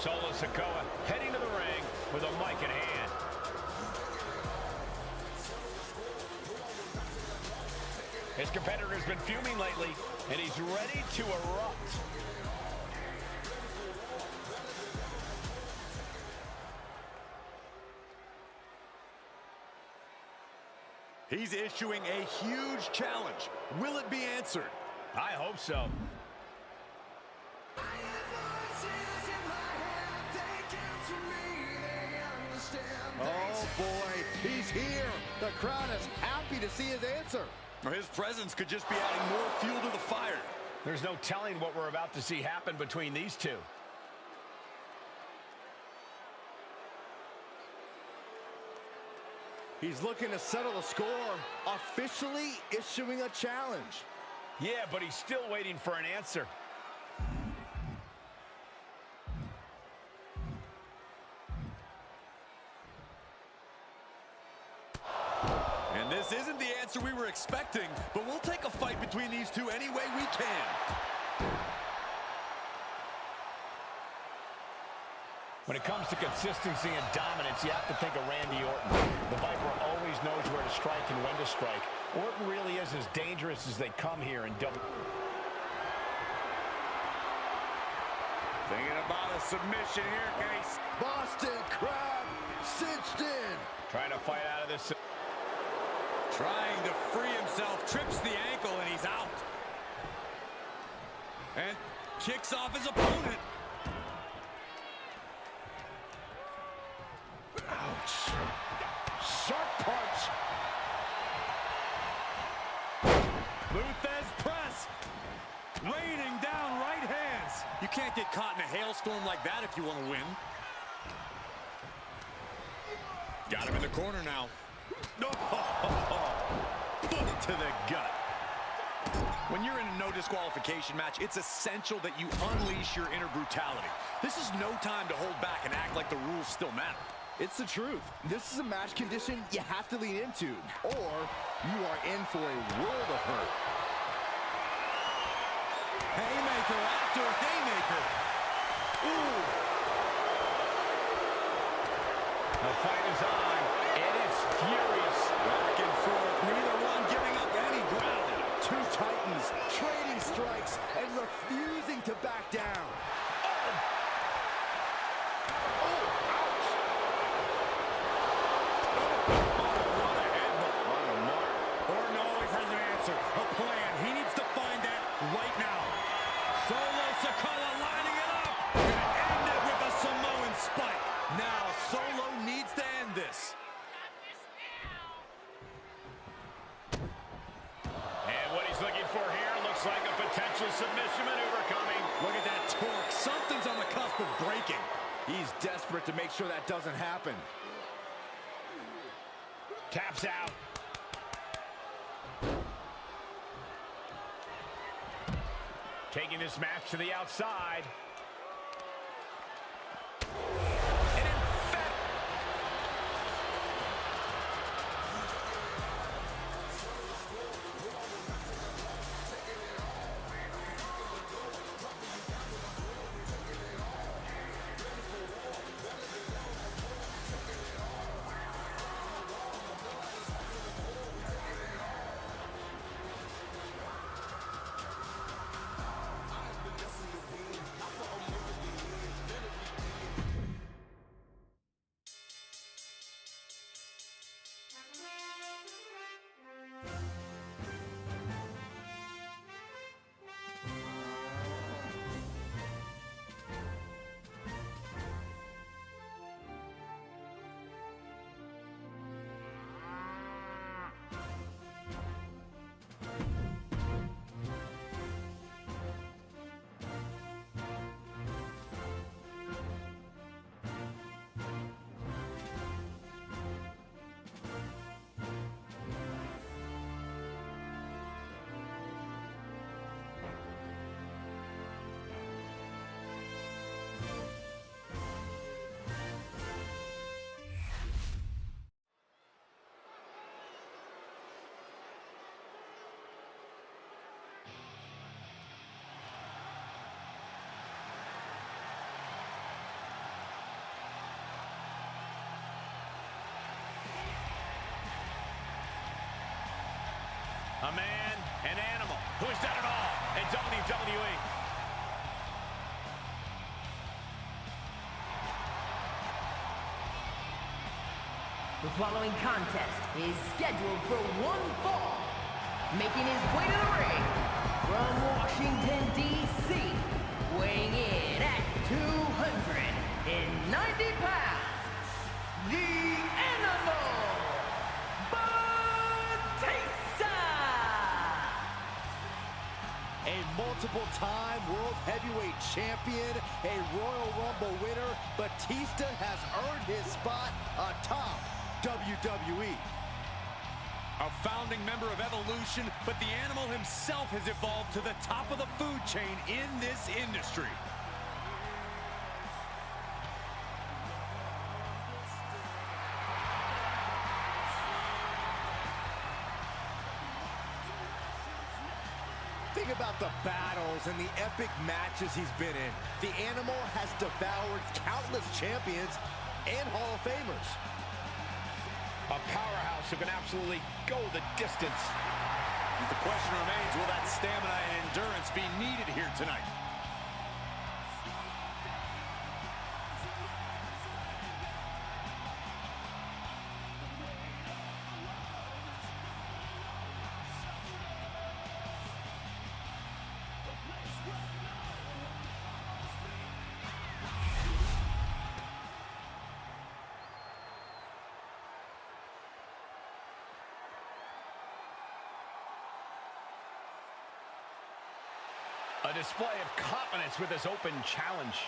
Solo Sikoa heading to the ring with a mic in hand. His competitor has been fuming lately, and he's ready to erupt. He's issuing a huge challenge. Will it be answered? I hope so. Oh, boy, he's here. The crowd is happy to see his answer. His presence could just be adding more fuel to the fire. There's no telling what we're about to see happen between these two. He's looking to settle the score, officially issuing a challenge. Yeah, but he's still waiting for an answer. And this isn't the answer we were expecting, but we'll take a fight between these two any way we can. When it comes to consistency and dominance, you have to think of Randy Orton. The Viper always knows where to strike and when to strike. Orton really is as dangerous as they come here in double. Thinking about a submission here, guys. Boston Crab cinched in. Trying to fight out of this. Trying to free himself, trips the ankle, and he's out. And kicks off his opponent. Ouch. Sharp punch. Luthez press. Raining down right hands. You can't get caught in a hailstorm like that if you want to win. Got him in the corner now. Foot to the gut. When you're in a no disqualification match, it's essential that you unleash your inner brutality. This is no time to hold back and act like the rules still matter. It's the truth. This is a match condition you have to lean into, or you are in for a world of hurt. Haymaker after haymaker. Ooh. The fight is on, and it's furious. Back and forth, neither one giving up any ground. Two titans trading strikes and refusing to back down. A plan. He needs to find that right now. Solo Sikoa lining it up. Gonna end it with a Samoan spike. Now Solo needs to end this. And what he's looking for here looks like a potential submission maneuver coming. Look at that torque. Something's on the cusp of breaking. He's desperate to make sure that doesn't happen. Taps out. Taking this match to the outside. A man, an animal, who's done it all in WWE. The following contest is scheduled for one fall. Making his way to the ring from Washington, D.C., weighing in at 290 pounds, the Animal, Batista! A multiple-time World Heavyweight Champion, a Royal Rumble winner, Batista has earned his spot atop WWE. A founding member of Evolution, but the Animal himself has evolved to the top of the food chain in this industry. Think about the battles and the epic matches he's been in. The Animal has devoured countless champions and Hall of Famers. A powerhouse who can absolutely go the distance. The question remains, will that stamina and endurance be needed here tonight? A display of confidence with his open challenge.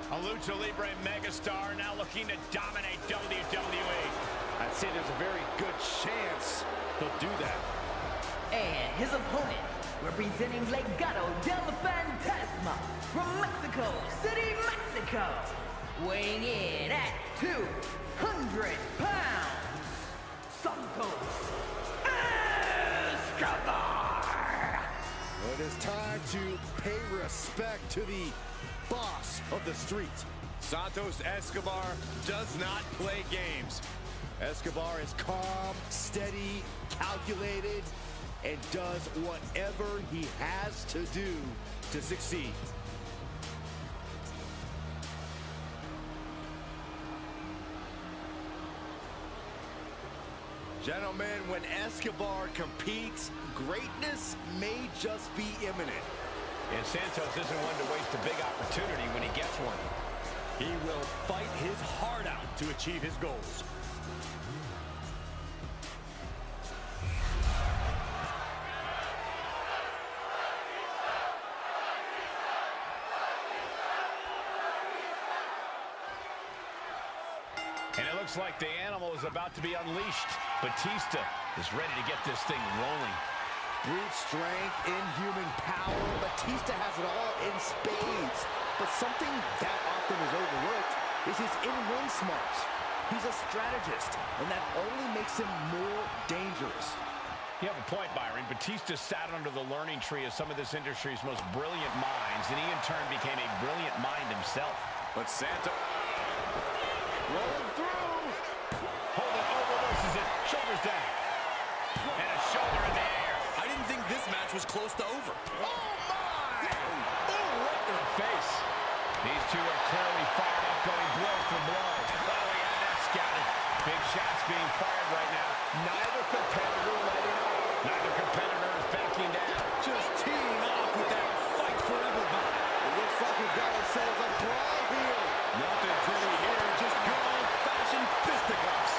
A Lucha Libre megastar now looking to dominate WWE. I'd say there's a very good chance he'll do that. And his opponent, representing Legado del Fantasma from Mexico City, Mexico, weighing in at 200 pounds, Santos Escobar. It is time to pay respect to the boss of the street. Santos Escobar does not play games. Escobar is calm, steady, calculated, and does whatever he has to do to succeed. Gentlemen, when Escobar competes, greatness may just be imminent. And Santos isn't one to waste a big opportunity when he gets one. He will fight his heart out to achieve his goals. And it looks like the Animal is about to be unleashed. Batista is ready to get this thing rolling. Brute strength, inhuman power. Batista has it all in spades. But something that often is overlooked is his in-ring smarts. He's a strategist, and that only makes him more dangerous. You have a point, Byron. Batista sat under the learning tree of some of this industry's most brilliant minds, and he in turn became a brilliant mind himself. But Santos Rolling through. Holding reverses it, shoulders down. And a shoulder in the air. I didn't think this match was close to over. Oh, my! Oh, right in the face. These two are clearly fired up, going blow for blow. Oh, he had that scouted. Big shots being fired right now. Neither competitor letting up. Neither competitor is backing down. Just teeing off with that fight forever vibe. It looks like we've got ourselves a brawl here. Nothing pretty here, just good old-fashioned fisticuffs.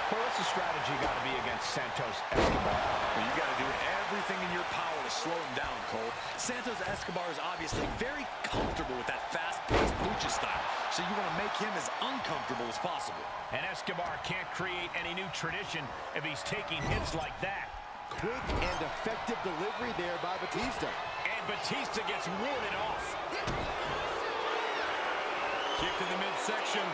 Well, what's the strategy got to be against Santos Escobar? Well, you got to do everything in your power to slow him down, Cole. Santos Escobar is obviously very comfortable with that fast-paced lucha style, so you want to make him as uncomfortable as possible. And Escobar can't create any new tradition if he's taking hits like that. Quick and effective delivery there by Batista. And Batista gets warded off. Kick to the midsection.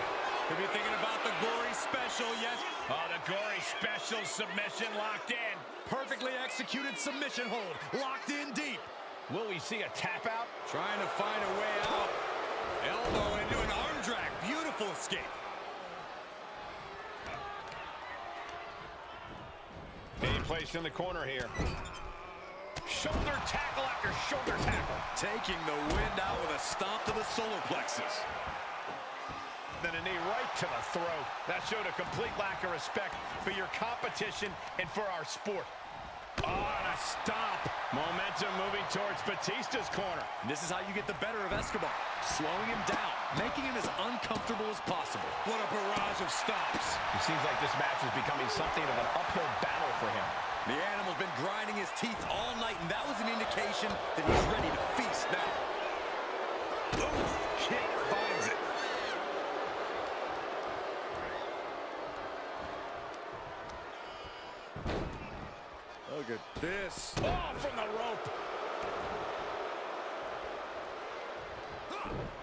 Could be thinking about the gory special, yes. Oh, the gory special submission locked in. Perfectly executed submission hold. Locked in deep. Will we see a tap out? Trying to find a way out. Elbow into an arm drag. Beautiful escape. Being placed in the corner here. Shoulder tackle after shoulder tackle. Taking the wind out with a stomp to the solar plexus. Then a knee right to the throat. That showed a complete lack of respect for your competition and for our sport. Oh, and a stomp. Momentum moving towards Batista's corner. This is how you get the better of Escobar. Slowing him down, making him as uncomfortable as possible. What a barrage of stomps. It seems like this match is becoming something of an uphill battle for him. The animal's been grinding his teeth all night, and that was an indication that he's ready to feast now. Oof, kick finds it. Look at this. Oh, from the rope.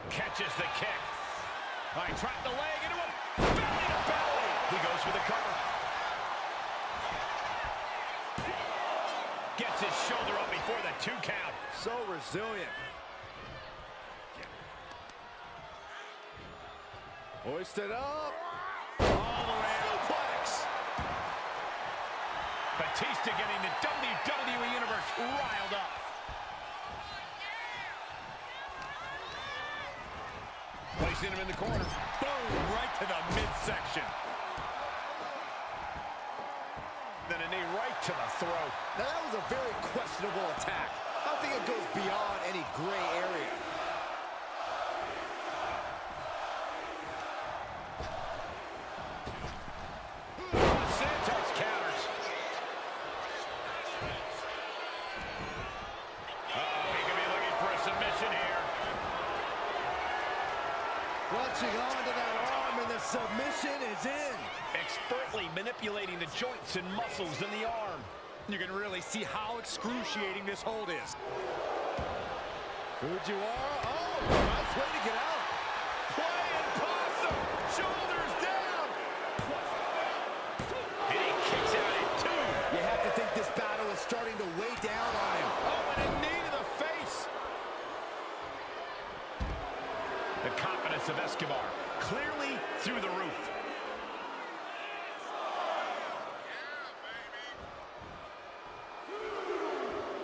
Catches the kick. All right, trapped the leg into him. Belly to belly. He goes for the cover. Gets his shoulder up before the 2 count. So resilient. Hoisted up. All the way suplex. Batista getting the WWE Universe riled up. Placing him in the corner. Boom, right to the midsection. Then a knee right to the throat. Now that was a very questionable attack. I don't think it goes beyond any gray area. Santos counters. Uh-oh, he could be looking for a submission here. Clutching onto that arm, and the submission is in. Expertly manipulating the joints and muscles in the arm. You can really see how excruciating this hold is. Fujiwara, oh, nice way to get out. Flying possum, shoulders down. And he kicks out at 2. You have to think this battle is starting to weigh down on him. Oh, and a knee to the face. The confidence of Escobar clearly through the roof.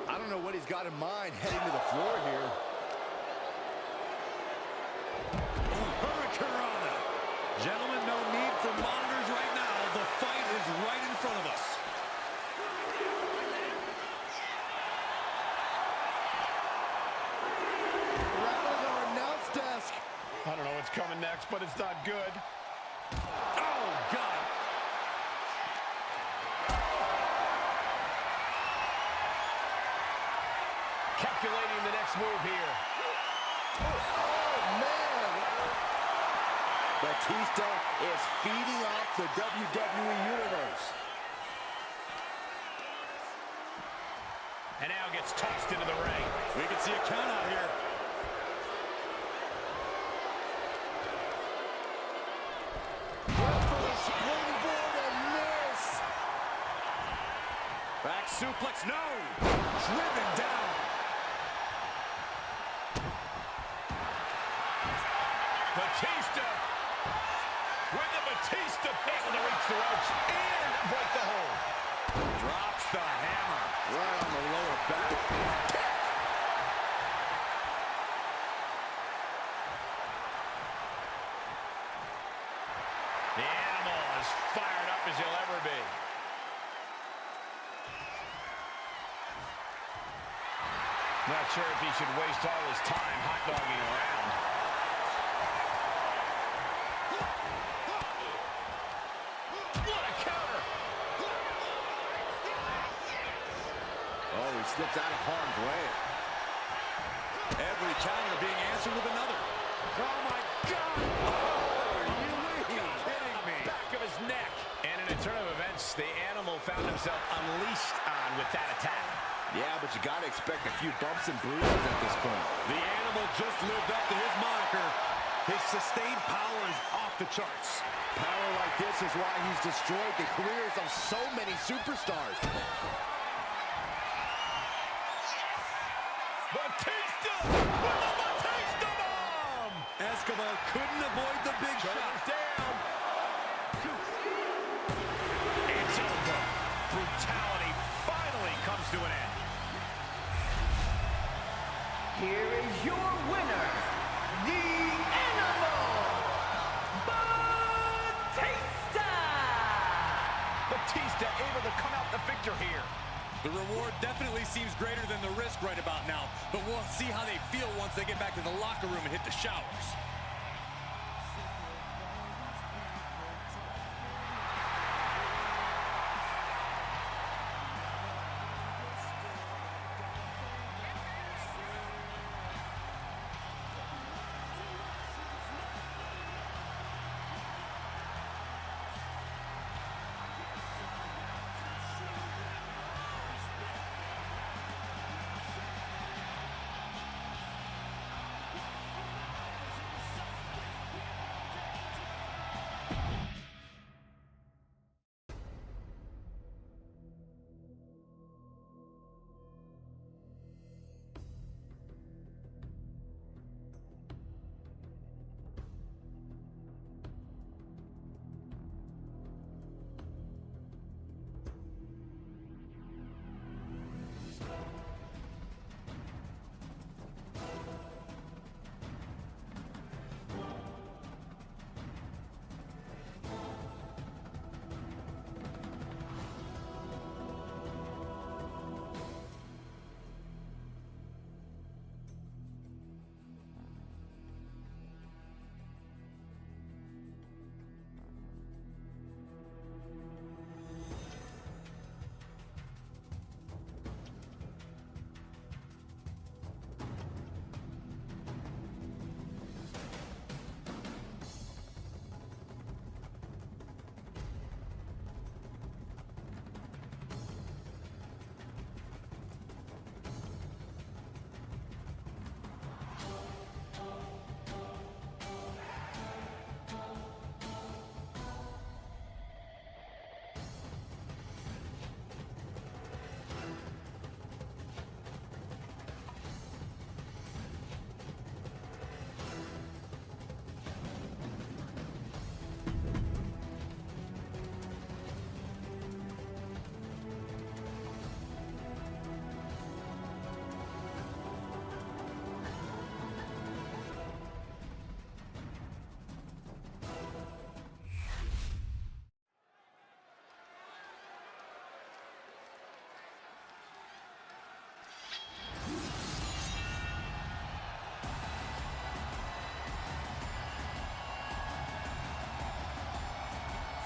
I don't know what he's got in mind heading to the floor here. Hurricanrana. Gentlemen, no need for monitors right now. The fight is right in front of us. Rattling our announce desk. I don't know what's coming next, but it's not good. Oh, God. Calculating the next move here. Oh, man. Batista is feeding off the WWE Universe. And now gets tossed into the ring. We can see a count out here. Went for the springboard and miss. Back suplex, no. Driven down. Batista with the Batista able to reach the ropes and break the hold. Drops the hammer. Right on the lower back. The animal as fired up as he'll ever be. Not sure if he should waste all his time hot-dogging around. What a counter! Oh, he slips out of harm's way. Every counter being answered with another. Oh, my God! Are you kidding me? Back of his neck. And in a turn of events, the animal found himself unleashed on with that attack. Yeah, but you got to expect a few bumps and bruises at this point. The animal just lived up to his moniker. His sustained power is off the charts. Power like this is why he's destroyed the careers of so many superstars. Batista with a Batista bomb! Escobar couldn't avoid the big shot. Down. It's over. Brutality finally comes to an end. Here is your winner, the Animal, Batista! Batista able to come out the victor here. The reward definitely seems greater than the risk right about now, but we'll see how they feel once they get back to the locker room and hit the showers.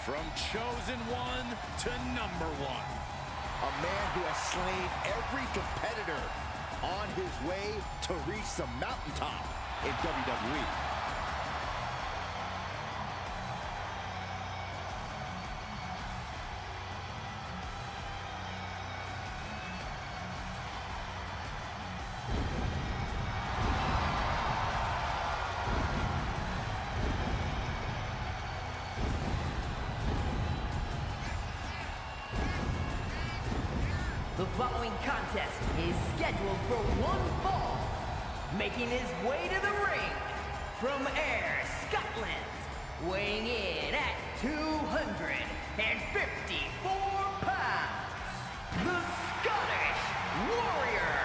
From chosen one to number one. A man who has slain every competitor on his way to reach the mountaintop in WWE. The following contest is scheduled for one fall. Making his way to the ring from Ayr, Scotland, weighing in at 254 pounds, the Scottish Warrior,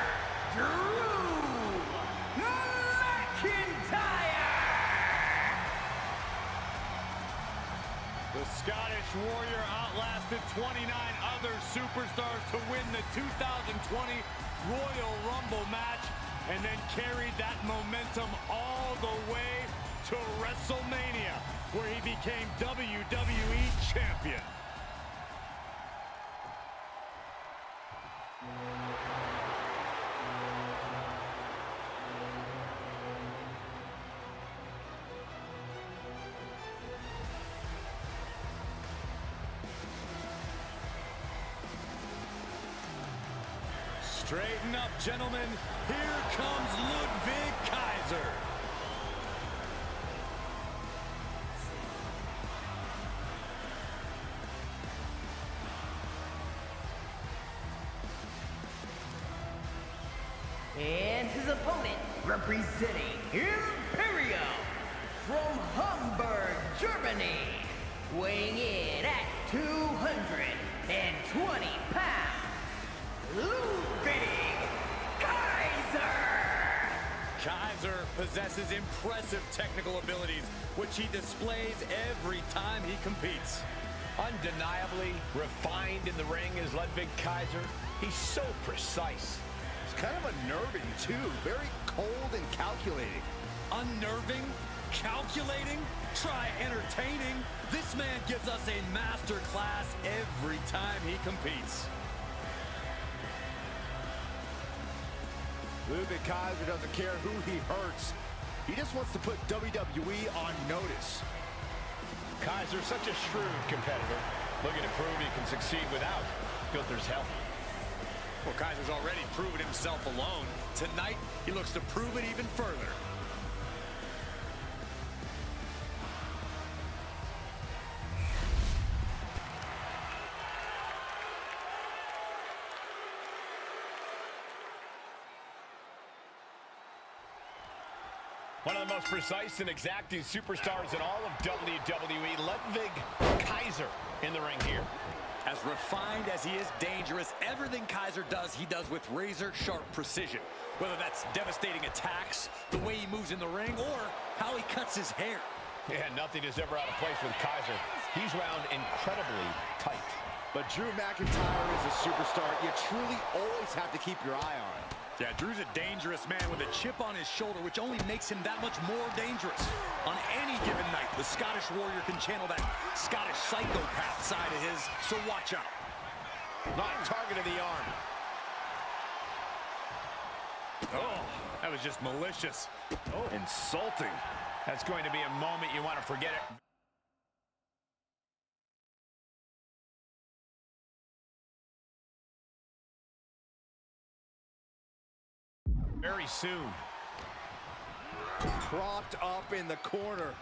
Drew McIntyre! The Scottish Warrior outlasted 29 other superstars to win the 2020 Royal Rumble match and then carried that momentum all the way to WrestleMania, where he became WWE Champion. Straighten up, gentlemen. Here comes Ludwig Kaiser. representing Imperium from Hamburg, Germany, weighing in at 220 pounds, Ludwig Kaiser! Kaiser possesses impressive technical abilities, which he displays every time he competes. Undeniably refined in the ring is Ludwig Kaiser. He's so precise. It's kind of unnerving, too. Very cold and calculating. Unnerving? Calculating? Try entertaining. This man gives us a master class every time he competes. Ludwig Kaiser doesn't care who he hurts. He just wants to put WWE on notice. Kaiser's such a shrewd competitor. Looking to prove he can succeed without Gunther's help. Well, Kaiser's already proven himself alone. Tonight, he looks to prove it even further. One of the most precise and exacting superstars in all of WWE, Ludwig Kaiser in the ring here. As refined as he is dangerous, everything Kaiser does, he does with razor-sharp precision. Whether that's devastating attacks, the way he moves in the ring, or how he cuts his hair. Yeah, nothing is ever out of place with Kaiser. He's wound incredibly tight. But Drew McIntyre is a superstar you truly always have to keep your eye on. Yeah, Drew's a dangerous man with a chip on his shoulder, which only makes him that much more dangerous. On any given night, the Scottish Warrior can channel that Scottish psychopath side of his, so watch out. Not targeted the arm. Oh, that was just malicious. Oh, insulting. That's going to be a moment you want to forget it. Very soon. Propped up in the corner.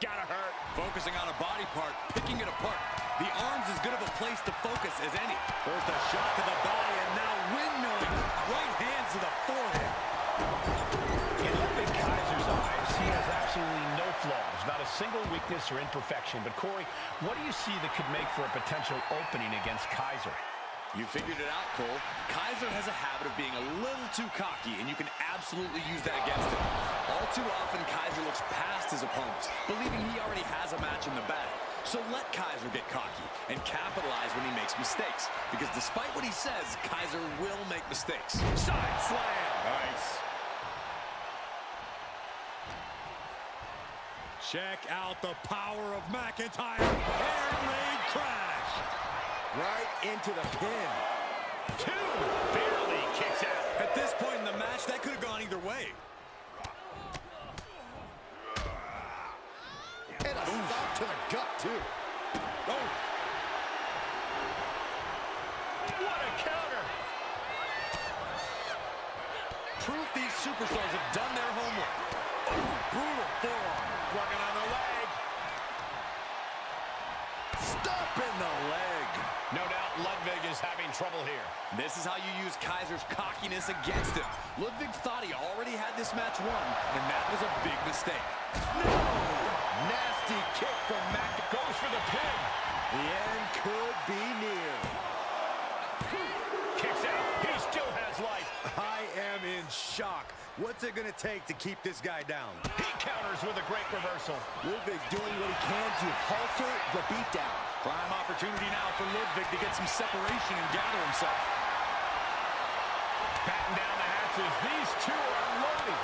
Gotta hurt. Focusing on a body part, picking it apart. The arm's as good of a place to focus as any. First a shot to the body, and now windmilling. Right hands to the forehead. In Ludwig Kaiser's eyes, he has absolutely no flaws, not a single weakness or imperfection. But Corey, what do you see that could make for a potential opening against Kaiser? You figured it out, Cole. Kaiser has a habit of being a little too cocky, and you can absolutely use that against him. All too often, Kaiser looks past his opponents, believing he already has a match in the bag. So let Kaiser get cocky and capitalize when he makes mistakes. Because despite what he says, Kaiser will make mistakes. Side slam! Nice. Check out the power of McIntyre. Air raid crash. Right into the pin. Two barely kicks out. At this point in the match, that could have gone either way. And a stop to the gut, too. Oh. What a counter. Proof these superstars have done their homework. Oh, brutal forearm. Working on the leg. Stop in the leg. No doubt Ludwig is having trouble here. This is how you use Kaiser's cockiness against him. Ludwig thought he already had this match won, and that was a big mistake. No! Nasty kick from Mac. Goes for the pin. The end could be near. Kicks out. He still has life. I am in shock. What's it going to take to keep this guy down? He counters with a great reversal. Ludwig doing what he can to halter the beatdown. Prime opportunity now for Ludwig to get some separation and gather himself. Batten down the hatches. These two are unloading.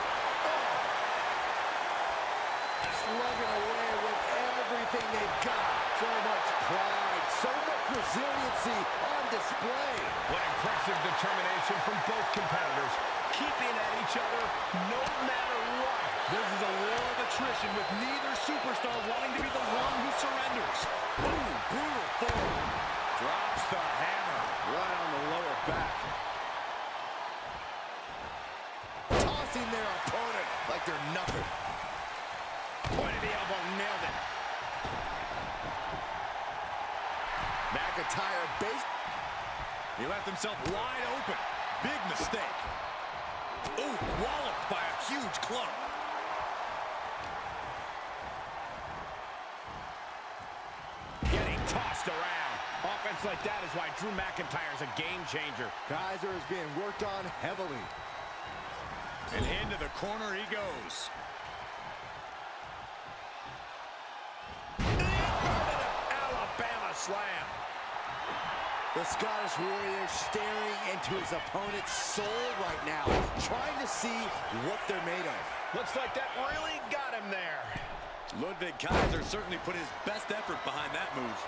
Slugging away with everything they've got. So much pride, so much resiliency on display. What impressive determination from both competitors, keeping at each other no matter what. This is a war of attrition with neither superstar wanting to be the one who surrenders. Ooh, brutal forward. Drops the hammer. Right on the lower back. Tossing their opponent like they're nothing. Point of the elbow, nailed it. McIntyre base. He left himself wide open. big mistake. Ooh, walloped by a huge club. Getting tossed around. Offense like that is why Drew McIntyre's a game changer. Kaiser is being worked on heavily. And into the corner he goes. Alabama slam. The Scottish Warrior staring into his opponent's soul right now, trying to see what they're made of. Looks like that really got him there. Ludwig Kaiser certainly put his best effort behind that move.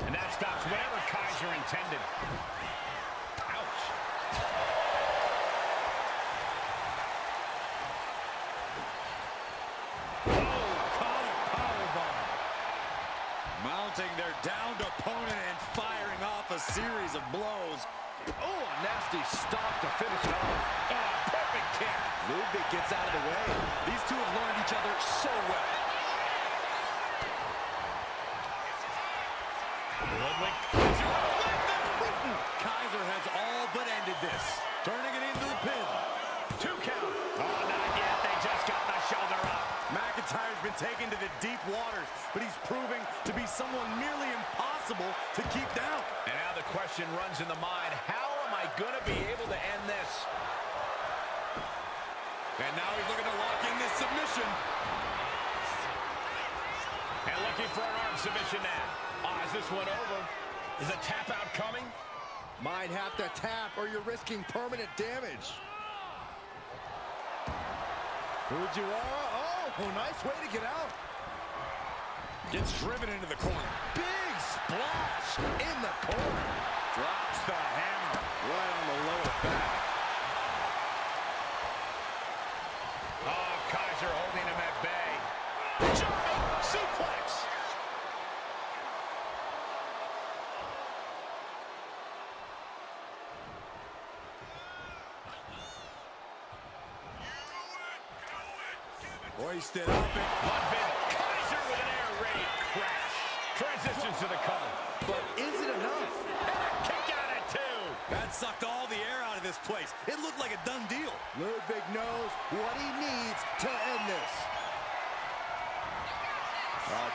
And that stops whatever Kaiser intended. Ouch. Mounting their downed opponent and firing off a series of blows. Oh, a nasty stop to finish it off. Oh, perfect kick. Ludwig gets out of the way. These two have learned each other so well. Ludwig. Kaiser has all but ended this. Turning it into the pin. 2 count. Oh, not yet. They just got the shoulder up. McIntyre's been taken to the deep waters, but he's proving to be someone nearly impossible to keep down. And now the question runs in the mind, how am I going to be able to end this? And now he's looking to lock in this submission. And looking for an arm submission now. Is this one over? Is a tap out coming? Might have to tap or you're risking permanent damage. Fujiwara, oh, nice way to get out. Gets driven into the corner. Big splash in the corner. Drops the hammer right on the lower back. Oh, Kaiser holding him at bay. Jumping suplex. Hoisted up and Ludwig Kaiser with an air raid crash. Transitions to the cover. But is it enough? And a kick out at 2. that sucked all the air out of this place. It looked like a done deal. Ludwig knows what he needs to end this.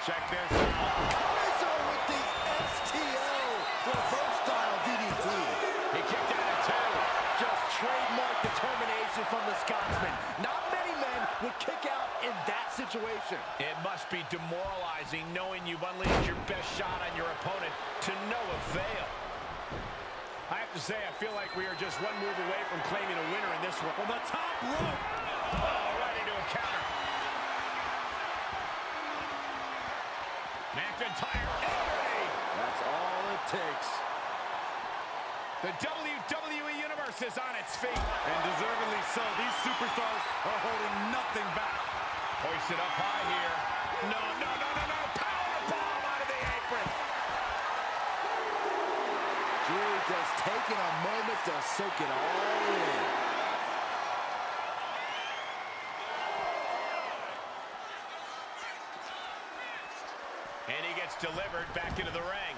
Check this out. Kaiser with the STO reverse style DDT. He kicked out at 2. Just trademark determination from the Scotsman. Not many men would kick out in that situation. It must be demoralizing knowing you've unleashed your best shot on your opponent to no avail. I have to say, I feel like we are just one move away from claiming a winner in this one. From the top rope. Oh, right into a counter. McIntyre, Avery. That's all it takes. The WWE Universe is on its feet. And deservedly so. These superstars are holding nothing back. Hoisted up high here. No. Power bomb out of the apron. Drew just taking a moment to soak it all in. And he gets delivered back into the ring.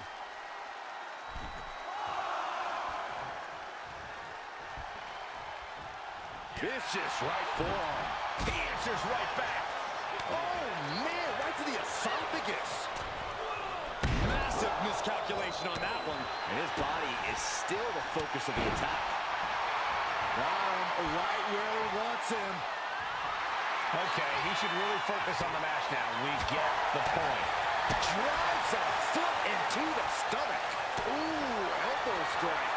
Vicious right forearm. He answers right back. Oh, man, right to the esophagus. Massive miscalculation on that one. And his body is still the focus of the attack. Got him right where he wants him. Okay, he should really focus on the match now. We get the point. Drives a foot into the stomach. Ooh, elbow strike.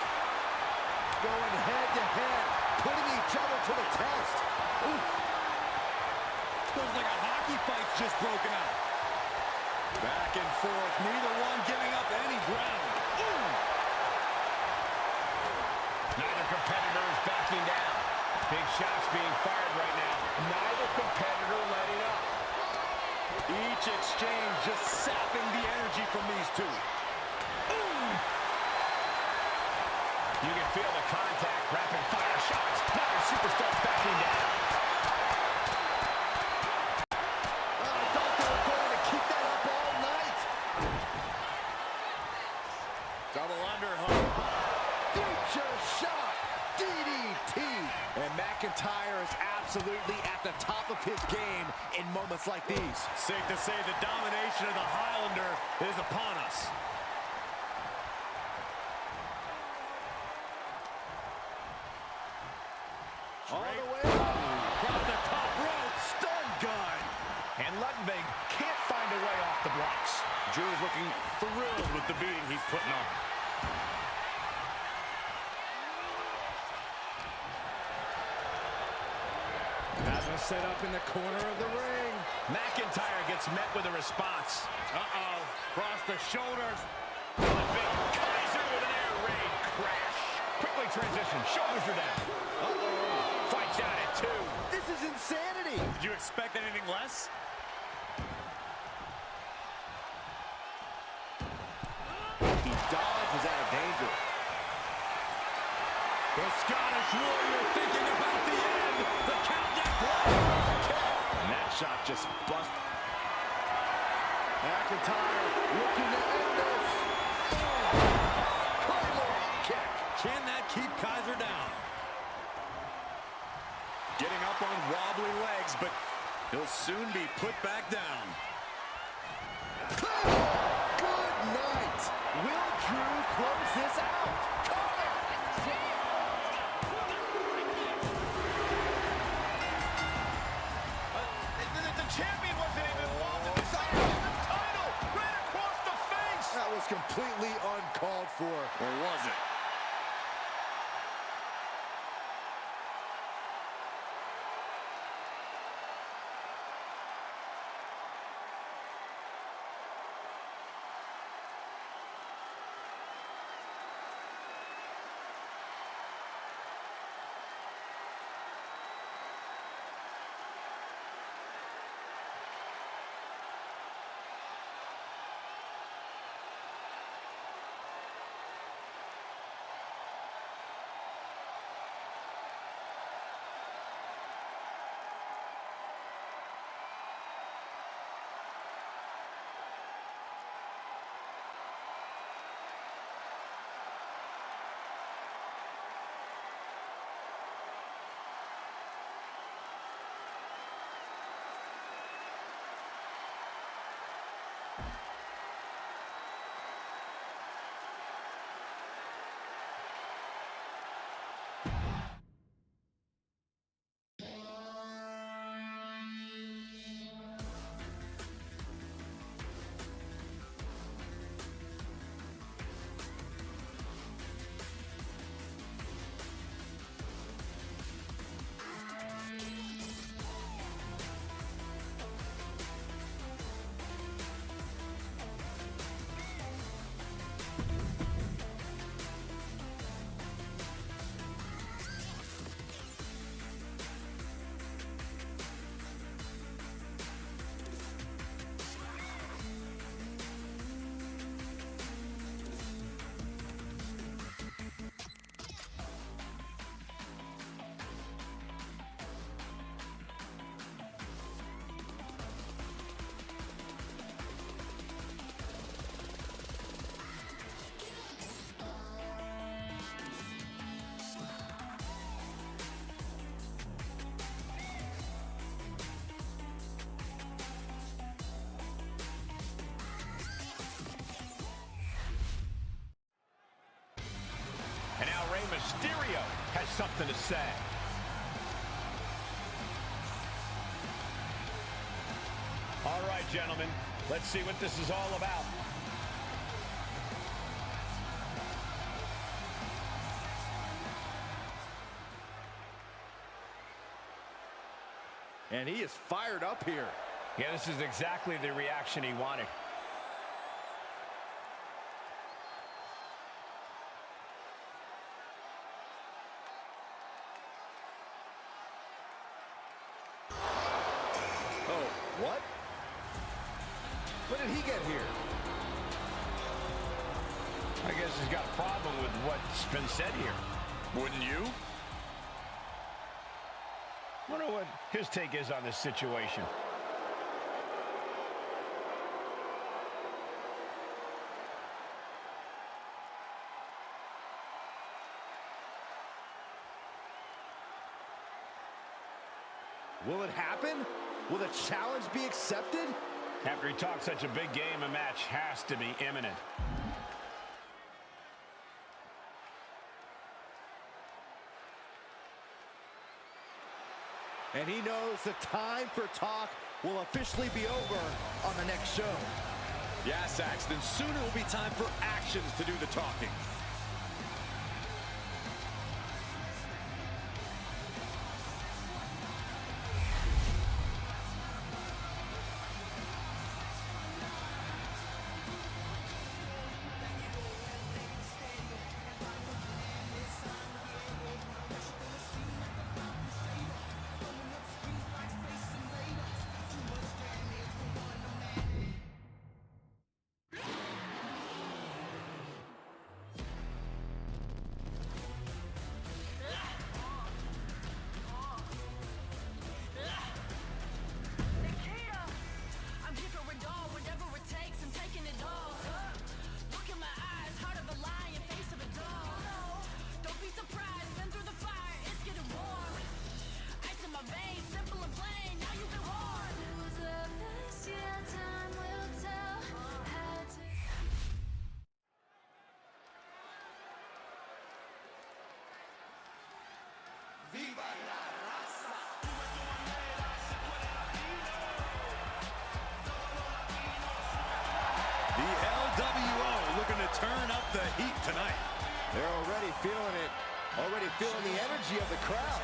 Going head to head, putting each other to the test. Ooh. Feels like a hockey fight's just broken out. Back and forth, neither one giving up any ground. Ooh. Neither competitor is backing down. Big shots being fired right now. Neither competitor letting up. Each exchange just sapping the energy from these two. Ooh. You can feel the contact, rapid fire shots. Neither superstar's backing down. I thought they were going to keep that up all night. Double underhook. Future shot. McIntyre is absolutely at the top of his game in moments like these. Safe to say the domination of the Highlander is upon us. All the way across the top rope, stun gun. And Ludwig can't find a way off the blocks. Drew is looking thrilled with the beating he's putting on. Has him set up in the corner of the ring. McIntyre gets met with a response. Uh-oh, across the shoulders. Ludwig, Kaiser with an air raid crash. Quickly transition, shoulders are down. Uh-oh, fights out at 2. This is insanity. Did you expect anything less? He dodges out of danger. The Scottish Warrior thinking about the end. The countdown. And that shot just bust. McIntyre looking to end this. Claymore kick. Can that keep Kaiser down? Getting up on wobbly legs, but he'll soon be put back down. Good night. Will Drew close this out? The champion wasn't even involved in this. The title right across the face. That was completely uncalled for. Or was it? Mysterio has something to say. All right, gentlemen, let's see what this is all about. And he is fired up here. Yeah, this is exactly the reaction he wanted. What? When did he get here? I guess he's got a problem with what's been said here. Wouldn't you? Wonder what his take is on this situation. Will it happen? Will the challenge be accepted? After he talks such a big game, a match has to be imminent. And he knows the time for talk will officially be over on the next show. Yeah, Saxton, soon it will be time for actions to do the talking. The LWO looking to turn up the heat tonight. They're already feeling it, already feeling the energy of the crowd.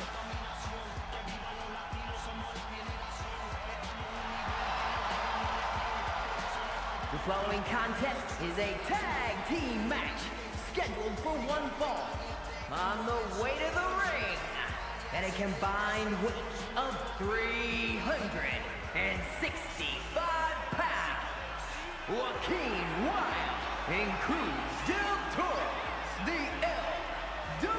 The following contest is a tag team match scheduled for one fall. On the way to the ring, at a combined weight of 365 pounds, Joaquin Wilde and Cruz del Toro, the LWO.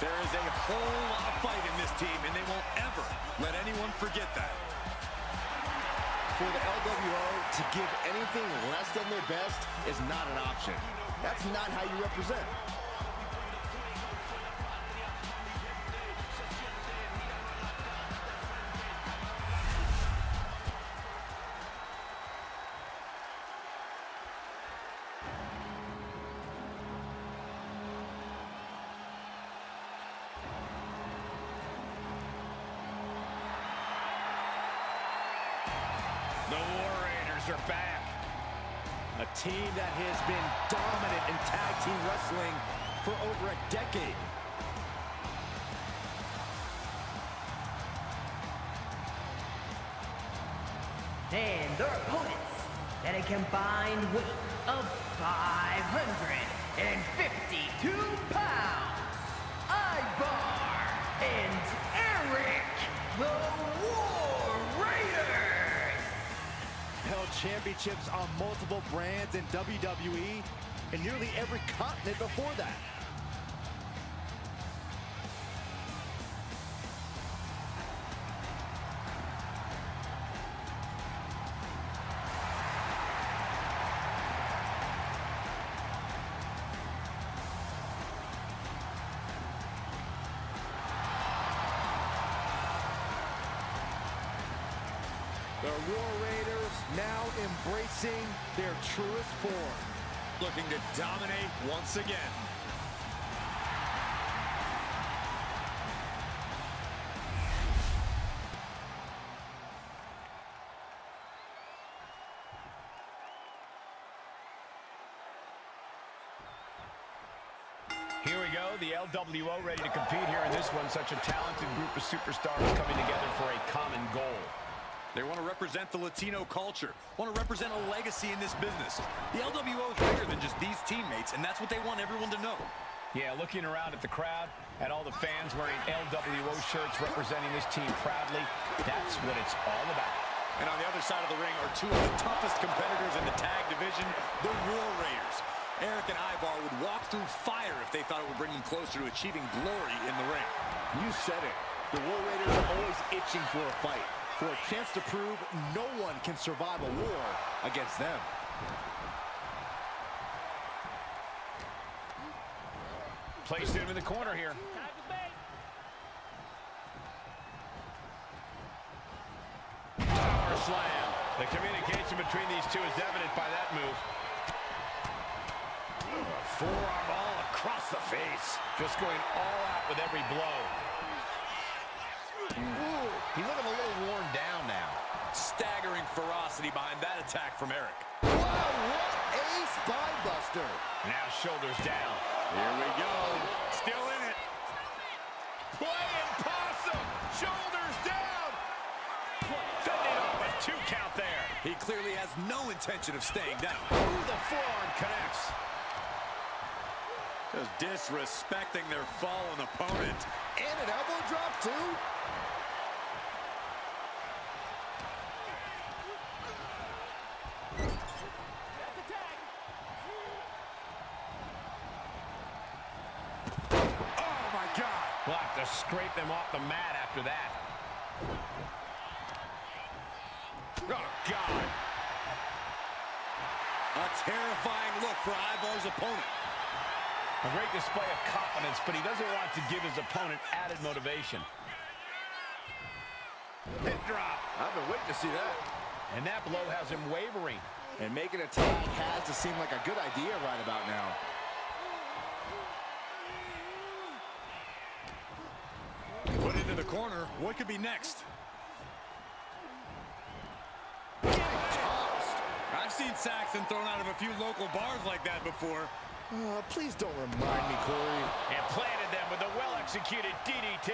There is a whole lot of fight in this team, and they won't ever let anyone forget that. For the LWO to give anything less than their best is not an option. That's not how you represent. The War Raiders are back. A team that has been dominant in tag team wrestling for over a decade. And their opponents, at a combined weight of 552 pounds, Ivar and Eric, the War Raiders. Held championships on multiple brands in WWE and nearly every continent before that. The War Raiders now embracing their truest form. Looking to dominate once again. Here we go, the LWO ready to compete here in this one. Such a talented group of superstars coming together for a common goal. They want to represent the Latino culture, want to represent a legacy in this business. The LWO is bigger than just these teammates, and that's what they want everyone to know. Yeah, looking around at the crowd, at all the fans wearing LWO shirts representing this team proudly, that's what it's all about. And on the other side of the ring are two of the toughest competitors in the tag division, the War Raiders. Eric and Ivar would walk through fire if they thought it would bring them closer to achieving glory in the ring. You said it. The War Raiders are always itching for a fight, for a chance to prove no one can survive a war against them. Placed him in the corner here. Power slam. The communication between these two is evident by that move. Forearm all across the face. Just going all out with every blow. Ooh, he's looking a little worn down now. Staggering ferocity behind that attack from Eric. Wow, what a spine buster. Now shoulders down. Here we go. Still in it. Playing possum. Shoulders down. Fending off a 2 count there. He clearly has no intention of staying down. Ooh, the forearm connects. Just disrespecting their fallen opponent. And an elbow drop, too. We'll have to scrape them off the mat after that. Oh, God. A terrifying look for Ivar's opponent. A great display of confidence, but he doesn't want to give his opponent added motivation. Hit drop. I've been waiting to see that. And that blow has him wavering. And making a tag has to seem like a good idea right about now. Put into the corner. What could be next? I've seen Saxton thrown out of a few local bars like that before. Please don't remind me, Corey. And planted them with a well-executed DDT.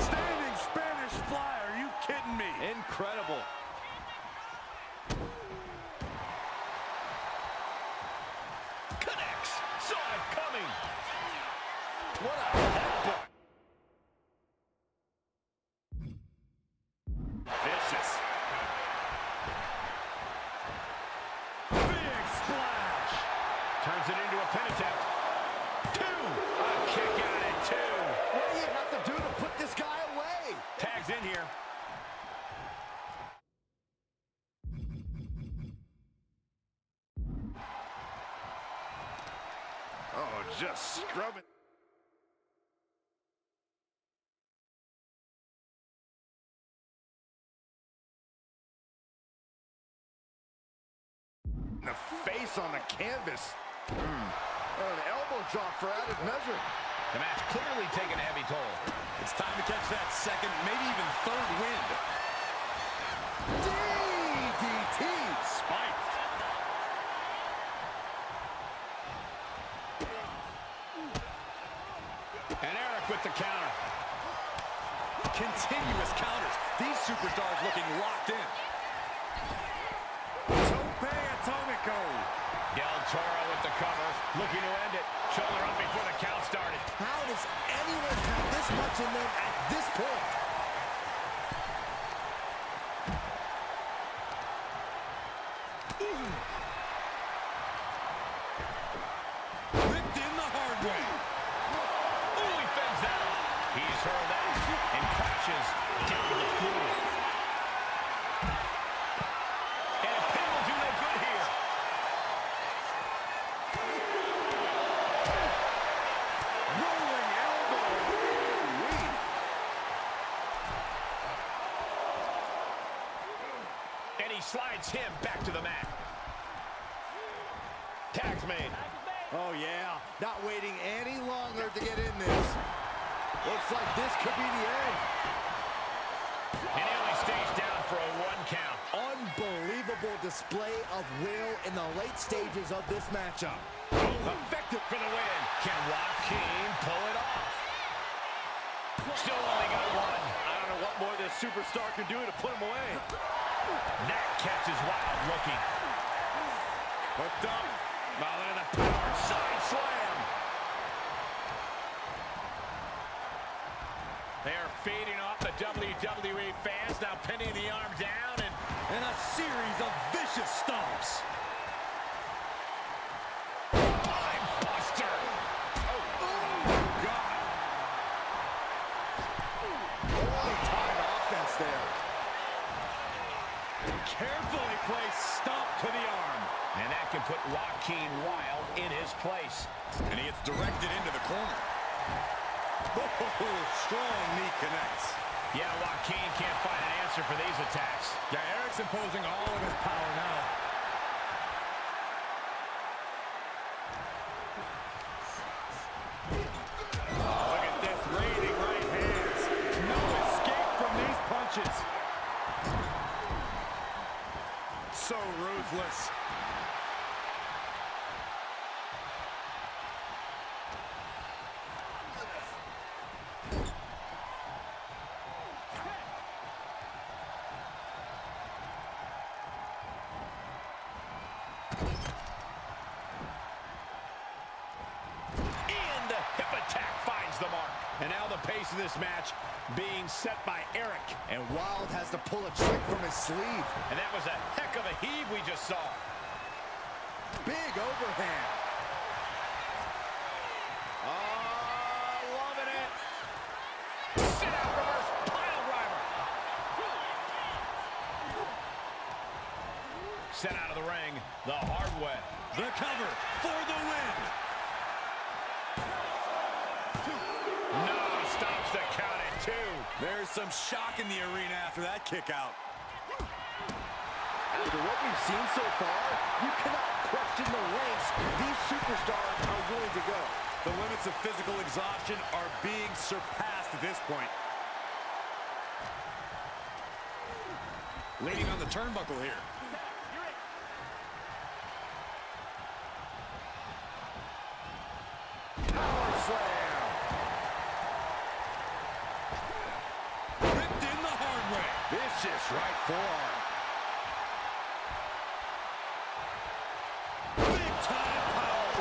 Standing Spanish fly. Are you kidding me? Incredible. Connects. Saw it coming. What a headbutt. Vicious. Big splash. Turns it into a pin attempt. 2. A kick out at 2. What do you have to do to put this guy away? Tags in here. Oh, just scrubbing. The face on the canvas. An elbow drop for added measure. The match clearly taking a heavy toll. It's time to catch that second, maybe even third wind. DDT. Spiked. And Eric with the counter. Continuous counters. These superstars looking locked in. Atomico. Del Toro with the cover, looking to end it. Shoulder up before the count started. How does anyone have this much in them at this point? Ripped in the hard way. Ooh, he fends that off. He's hurled out and crashes down to the floor. And a pin will do no good here. Rolling elbow. And he slides him back to the mat. Tag's made. Oh, yeah. Not waiting any longer to get in this. Looks like this could be the end. And he only stays down for a 1 count. Unbelievable display of will in the late stages of this matchup. Effective for the win. Can Joaquin pull it off? Still only got 1. I don't know what more this superstar can do to put him away. That catch is wild looking. Hooked up. Now then the power side slam. They are feeding off the WWE fans, now pinning the arm down And a series of vicious stomps. Time buster. Oh, God. Well-timed offense there. Carefully placed stomp to the arm. And that can put Joaquin Wilde in his place. And he gets directed into the corner. Oh, strong knee connects. Yeah, Joaquin can't find an answer for these attacks. Yeah, Eric's imposing all of his power now. Look at this, raining right hands. No escape from these punches. So ruthless. And now the pace of this match being set by Eric. And Wilde has to pull a trick from his sleeve. And that was a heck of a heave we just saw. Big overhand. Oh, loving it. Sit out reverse pile driver. Sent out of the ring the hard way. The cover for the win. No, stops the count at 2. There's some shock in the arena after that kick out. After what we've seen so far, you cannot question the lengths these superstars are willing to go. The limits of physical exhaustion are being surpassed at this point. Leaning on the turnbuckle here. Power slam. Ripped in the hard way. Vicious right forearm. Big time power.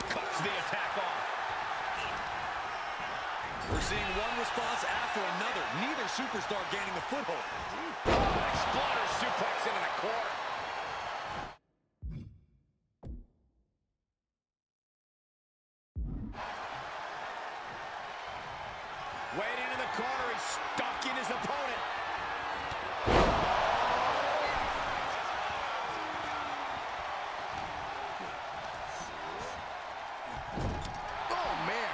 Cuts the attack off. We're seeing one response after another. Neither superstar gaining a foothold. Exploder suplex into the corner. Waiting in the corner, he's stalking his opponent. Oh, man.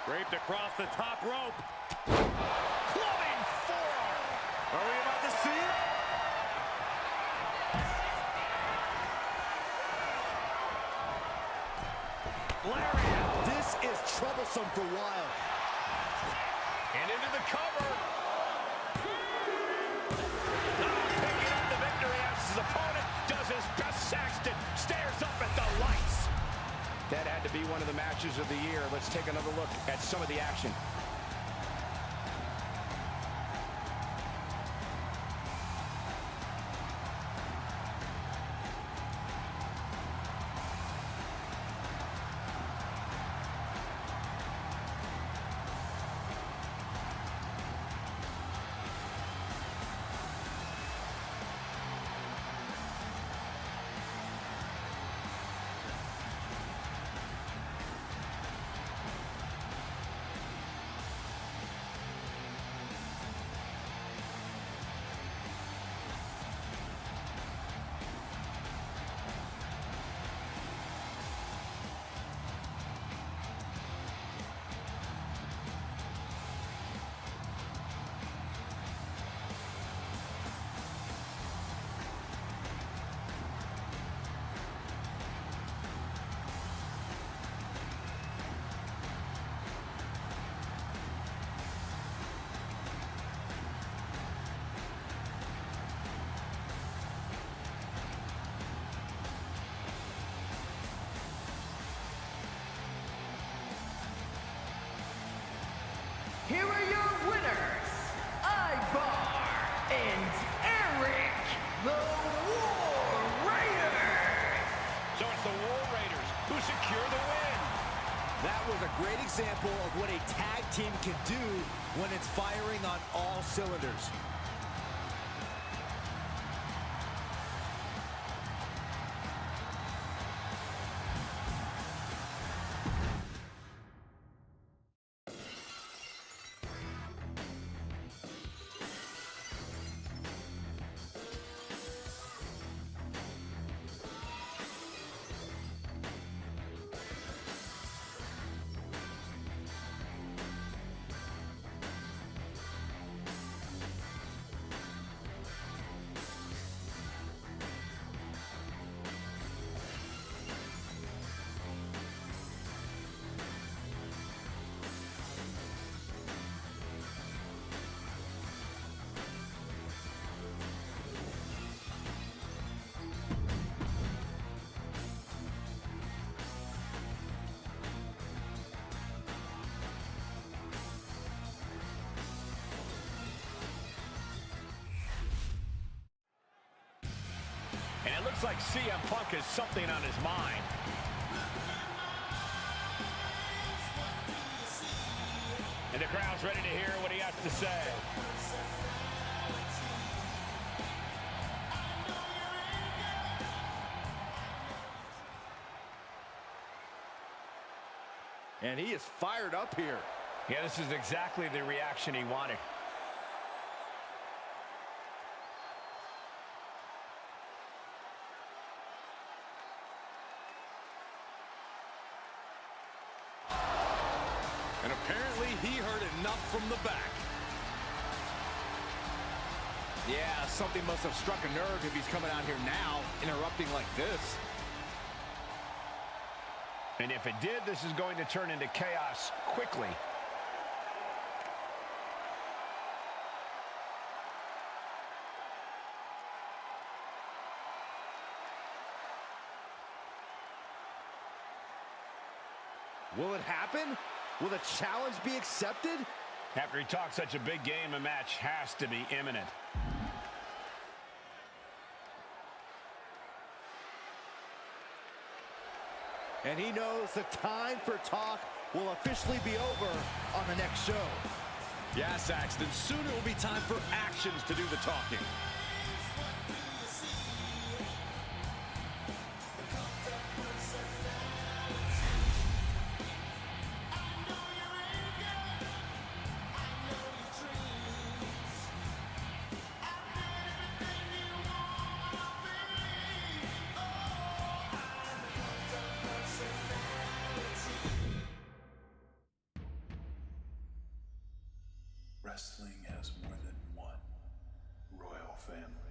Draped across the top rope. Clubbing forearm. Are we about to see it? Lariat. This is troublesome for Wilde. And into the cover. Picking up the victory as his opponent does his best. Saxton stares up at the lights. That had to be one of the matches of the year. Let's take another look at some of the action. Here are your winners, Ivar and Eric, the War Raiders. So it's the War Raiders who secure the win. That was a great example of what a tag team can do when it's firing on all cylinders. And it looks like CM Punk has something on his mind. And the crowd's ready to hear what he has to say. And he is fired up here. Yeah, this is exactly the reaction he wanted. And apparently he heard enough from the back. Yeah, something must have struck a nerve if he's coming out here now, interrupting like this. And if it did, this is going to turn into chaos quickly. Will it happen? Will the challenge be accepted? After he talked such a big game, a match has to be imminent. And he knows the time for talk will officially be over on the next show. Yeah, Saxton, soon it will be time for actions to do the talking. Wrestling has more than one royal family.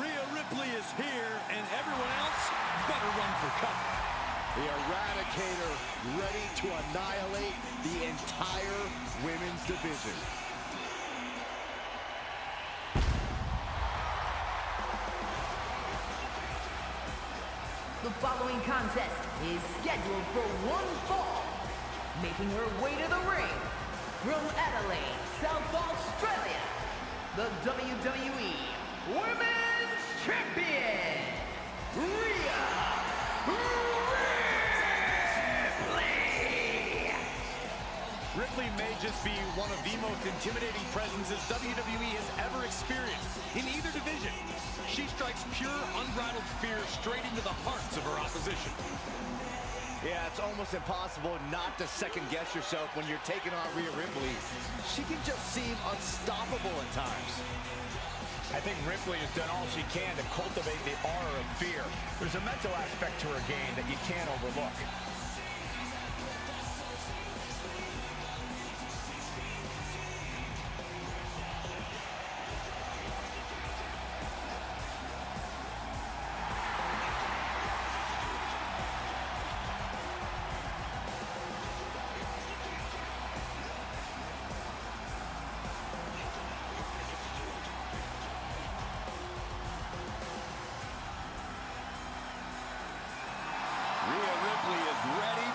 Rhea Ripley is here, and everyone else better run for cover. The Eradicator ready to annihilate the entire women's division. The following contest is scheduled for one fall. Making her way to the ring from Adelaide, South Australia, the WWE Women's Champion, Rhea Ripley! Ripley may just be one of the most intimidating presences WWE has ever experienced in either division. She strikes pure, unbridled fear straight into the hearts of her opposition. Yeah, it's almost impossible not to second-guess yourself when you're taking on Rhea Ripley. She can just seem unstoppable at times. I think Ripley has done all she can to cultivate the aura of fear. There's a mental aspect to her game that you can't overlook.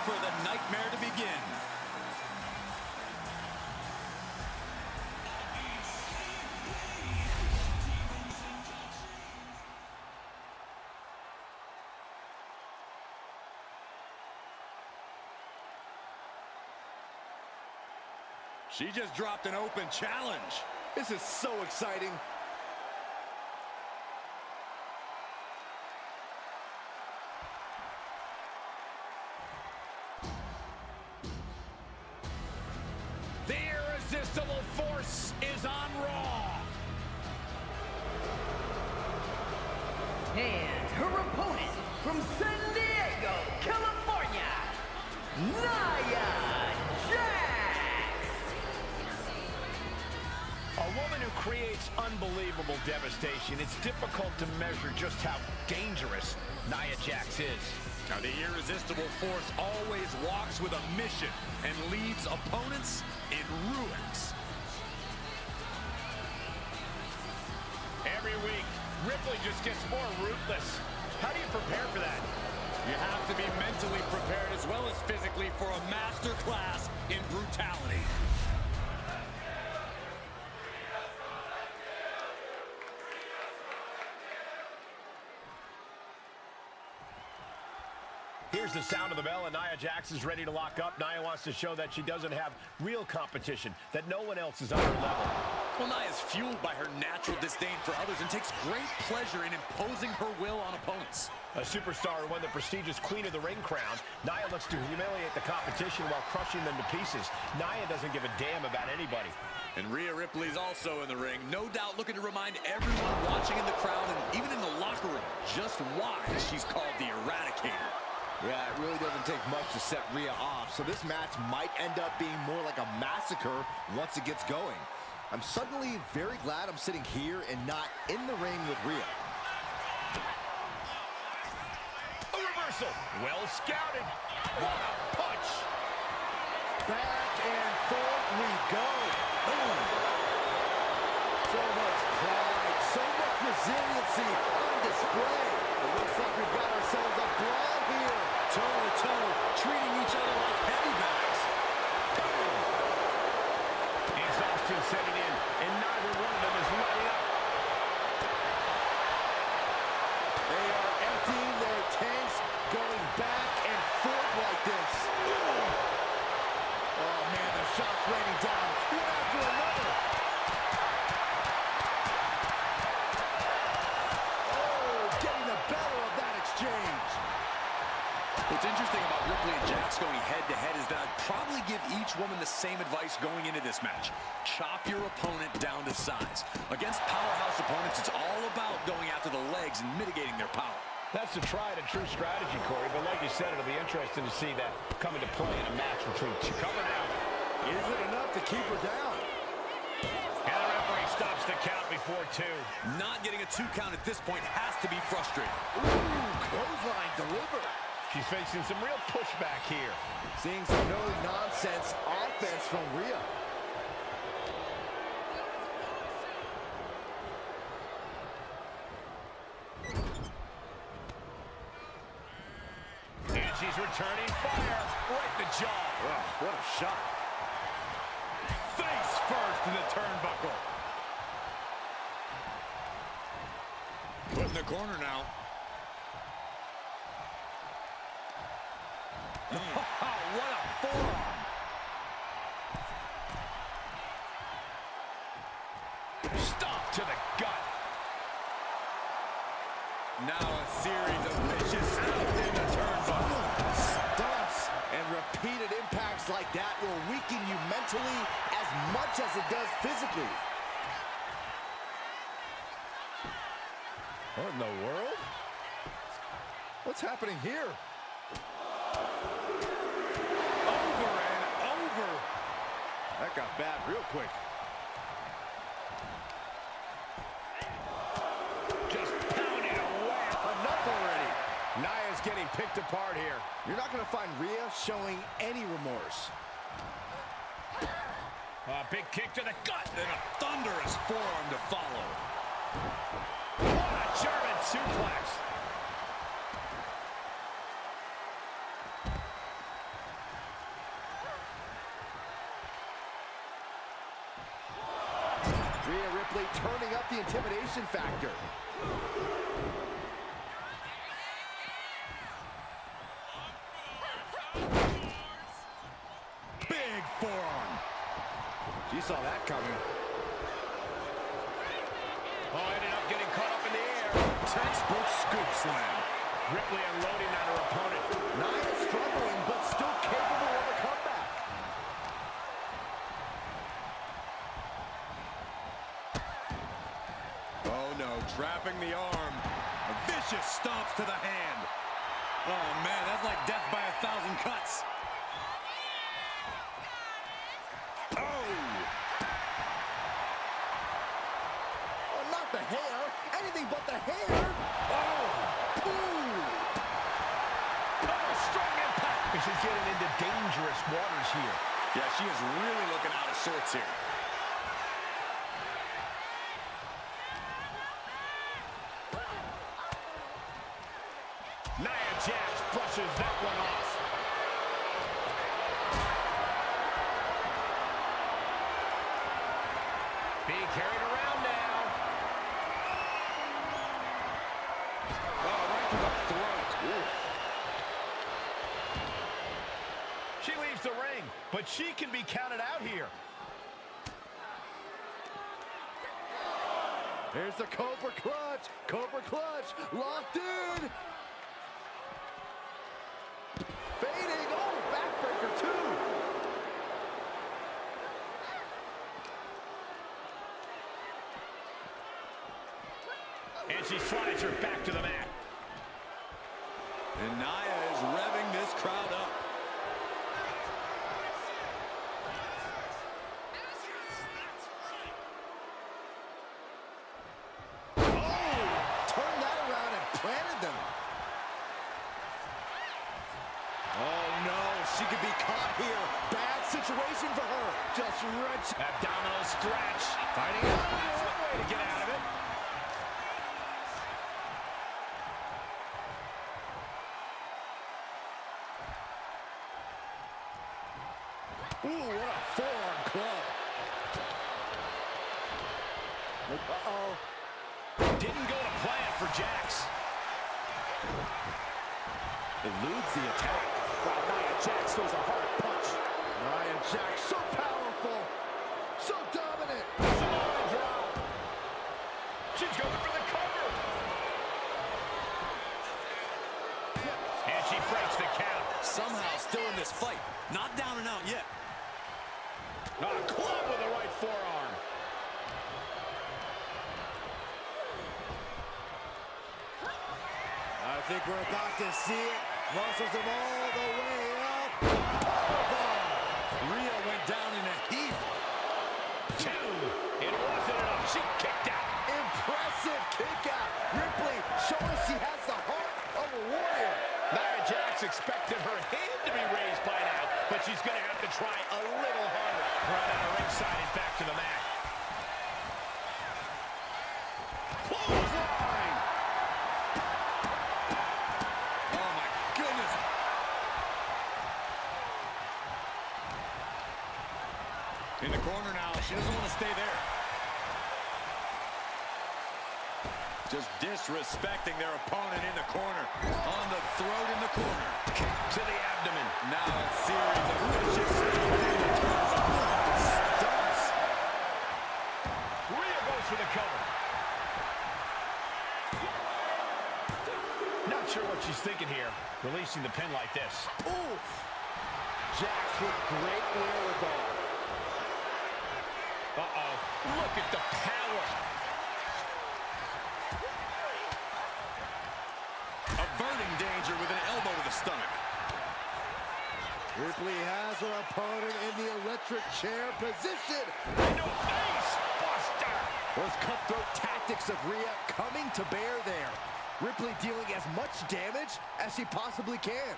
For the nightmare to begin. She just dropped an open challenge. This is so exciting. This is on Raw. And her opponent from San Diego, California, Nia Jax. A woman who creates unbelievable devastation. It's difficult to measure just how dangerous Nia Jax is. Now, the irresistible force always walks with a mission and leaves opponents in ruins. Every week, Ripley just gets more ruthless. How do you prepare for that? You have to be mentally prepared as well as physically for a master class in brutality. Here's the sound of the bell, and Nia Jax is ready to lock up. Nia wants to show that she doesn't have real competition, that no one else is on her level. Well, Nia is fueled by her natural disdain for others and takes great pleasure in imposing her will on opponents. A superstar who won the prestigious Queen of the Ring crown, Nia looks to humiliate the competition while crushing them to pieces. Nia doesn't give a damn about anybody. And Rhea Ripley's also in the ring, no doubt looking to remind everyone watching in the crowd and even in the locker room just why she's called the Eradicator. Yeah, it really doesn't take much to set Rhea off, so this match might end up being more like a massacre once it gets going. I'm suddenly very glad I'm sitting here and not in the ring with Rhea. A reversal, well scouted. What a punch. Back and forth we go. Boom. So much pride, so much resiliency on display. It looks like we've got ourselves a brawl here. Toe-to-toe, treating each other like heavy bags. Exhaustion setting in, and neither one of them is letting up. They are emptying their tanks, going back and forth like this. Oh man, the shots raining down, one after another. Oh, getting the better of that exchange. What's interesting about Ripley and Jax going head-to-head is that I'd probably give each woman the same advice going into this match. Chop your opponent down to size. Against powerhouse opponents, it's all about going after the legs and mitigating their power. That's a tried and true strategy, Corey, but like you said, it'll be interesting to see that come into play in a match between two. Covered out. Is it enough to keep her down? And the referee stops the count before two. Not getting a 2 count at this point has to be frustrating. Ooh, clothesline delivered. She's facing some real pushback here. Seeing some no-nonsense offense from Rhea. And she's returning fire right in the jaw. Oh, what a shot. Face first in the turnbuckle. Put in the corner now. What a forearm. Stop to the gut. Now a series of vicious stomps in the turnbuckle. Stomps and repeated impacts like that will weaken you mentally as much as it does physically. What in the world? What's happening here? Over and over. That got bad real quick. Just pounding away. Enough already. Nia's getting picked apart here. You're not going to find Rhea showing any remorse. A big kick to the gut. And a thunderous forearm to follow. What a German suplex. Rhea Ripley turning up the intimidation factor. Big forearm. She saw that coming. Oh, ended up getting caught up in the air. Textbook scoop slam. Ripley unloading on her opponent. Nia struggling, but still capable of a comeback. grabbing the arm. Vicious stomps to the hand. Oh, man, that's like death by 1,000 cuts. Oh! Oh, not the hair. Anything but the hair. Oh! Ooh! Oh, strong impact. She's getting into dangerous waters here. Yeah, she is really looking out of sorts here. Nia Jax brushes that one off. Being carried around now. Oh, right to the throat. Oof. She leaves the ring, but she can be counted out here. Here's the Cobra Clutch. Cobra Clutch. Locked in. Fading. Oh, backbreaker too. And she slides her back to the mat. And Nia is revving this crowd up. Turned that around and planted them. Oh no, she could be caught here. Bad situation for her. Just wrench. Abdominal stretch. Fighting out. That's one way to get out of it. Ooh, what a forearm club. Uh-oh. Didn't go to plan for Jax. Eludes the attack. Wow, Nia Jax throws a hard punch. Nia Jax, so powerful. So dominant. Samoa drop. She's going for the cover. And she breaks the count. Somehow still in this fight. Not down and out yet. A club with the right forearm. I think we're about to see it. Muscles him all the way up. Rhea went down in a heap. 2. It wasn't enough. She kicked out. Impressive kick out. Ripley showing she has the heart of a warrior. Nia Jax expected her hand to be raised by now, but she's going to have to try a little harder. Right out of ringside and back to the mat. Clothesline. Oh, my goodness. In the corner now. She doesn't want to stay there. Just disrespecting their opponent in the corner. On the throat in the corner. Kick to the abdomen. Now a series of vicious stunts. Rhea goes for the cover. Not sure what she's thinking here, releasing the pin like this. Oof. Jax with great wherewithal. Uh-oh. Look at the power. Averting danger with an elbow to the stomach. Ripley has her opponent in the electric chair position. Into a face buster. Those cutthroat tactics of Rhea coming to bear there. Ripley dealing as much damage as she possibly can.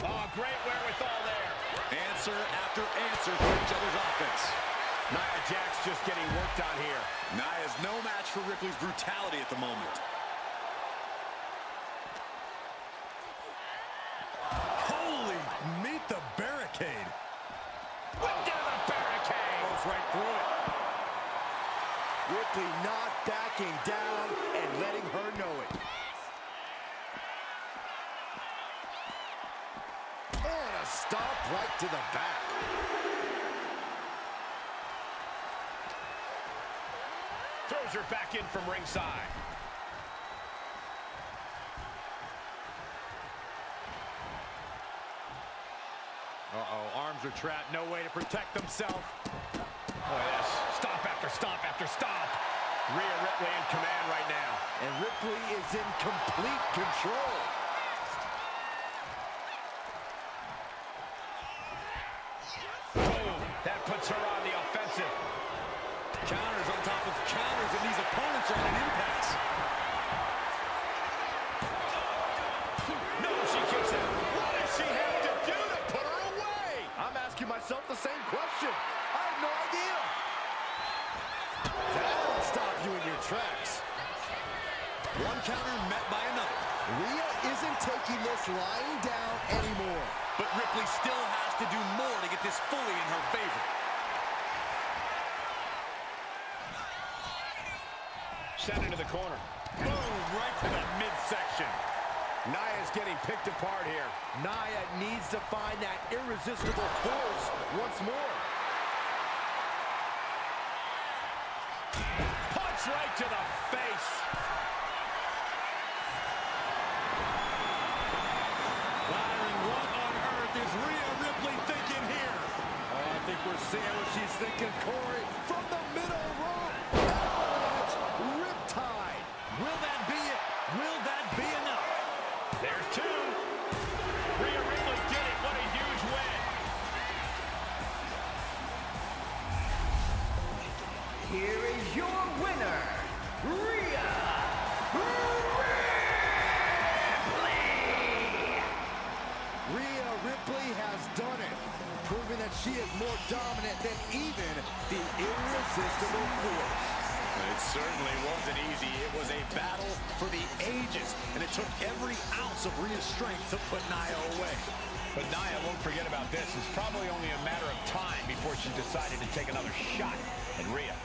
Oh, great wherewithal there. Answer after answer for each other's offense. Nia Jax just getting worked on here. Nia's no match for Ripley's brutality at the moment. Holy, meet the barricade. Whip down the barricade. Goes right through it. Ripley not backing down and letting her know it. Oh, and a stomp right to the back. Throws her back in from ringside. Uh-oh, arms are trapped, no way to protect themselves. Boy, this stomp after stomp after stomp. Rhea Ripley in command right now. And Ripley is in complete control. Boom, that puts her on the offensive. Counters on top of counters, and these opponents are at an impasse. No, she kicks out. What does she have to do to put her away? I'm asking myself the same question. I have no idea. That'll stop you in your tracks. One counter met by another. Rhea isn't taking this lying down anymore. But Ripley still has to do more to get this fully in her favor. Sent into the corner. Boom, right to the midsection. Nia's getting picked apart here. Nia needs to find that irresistible force once more. Punch right to the face. Byron, what on earth is Rhea Ripley thinking here? Oh, I think we're seeing what she's thinking, Corey. From the middle rope. Oh, it's riptide. Will that be it? Will that be enough? There's two. Rhea Ripley did it. What a huge win. Here is your winner, Rhea Ripley! Rhea Ripley has done it, proving that she is more dominant than even the irresistible force. It certainly wasn't easy. It was a battle for the ages, and it took every ounce of Rhea's strength to put Nia away. But Nia won't forget about this. It's probably only a matter of time before she decided to take another shot at Rhea.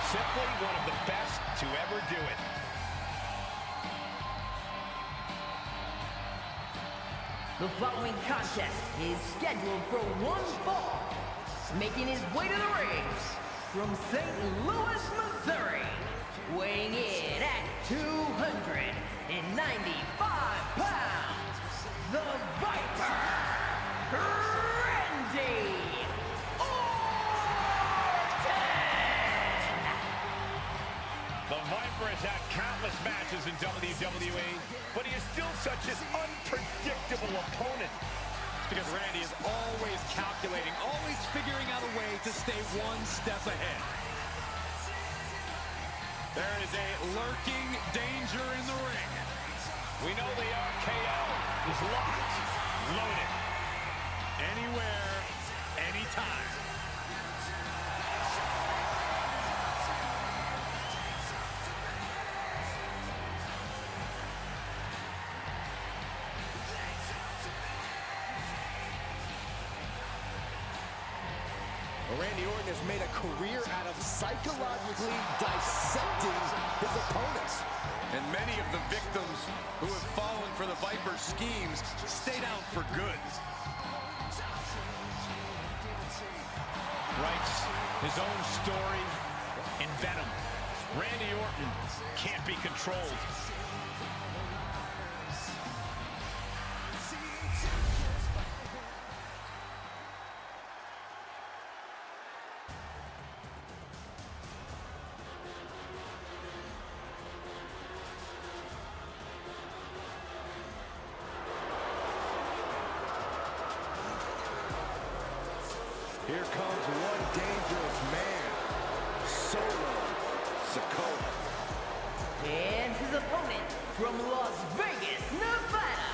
Simply one of the best to ever do it. The following contest is scheduled for one fall. Making his way to the ring from St. Louis, Missouri, weighing in at 295 pounds, the Viper, Randy Orton! The Viper has had countless matches in WWE, but he is still such an unpredictable opponent. It's because Randy is always calculating, always figuring out a way to stay one step ahead. There is a lurking danger in the ring. We know the RKO is locked, loaded. Anywhere, anytime. Randy Orton has made a career out of psychologically dissecting his opponents. And many of the victims who have fallen for the Viper's schemes stayed out for good. Writes his own story in Venom. Randy Orton can't be controlled. Here comes one dangerous man, Solo Sikoa. And his opponent from Las Vegas, Nevada,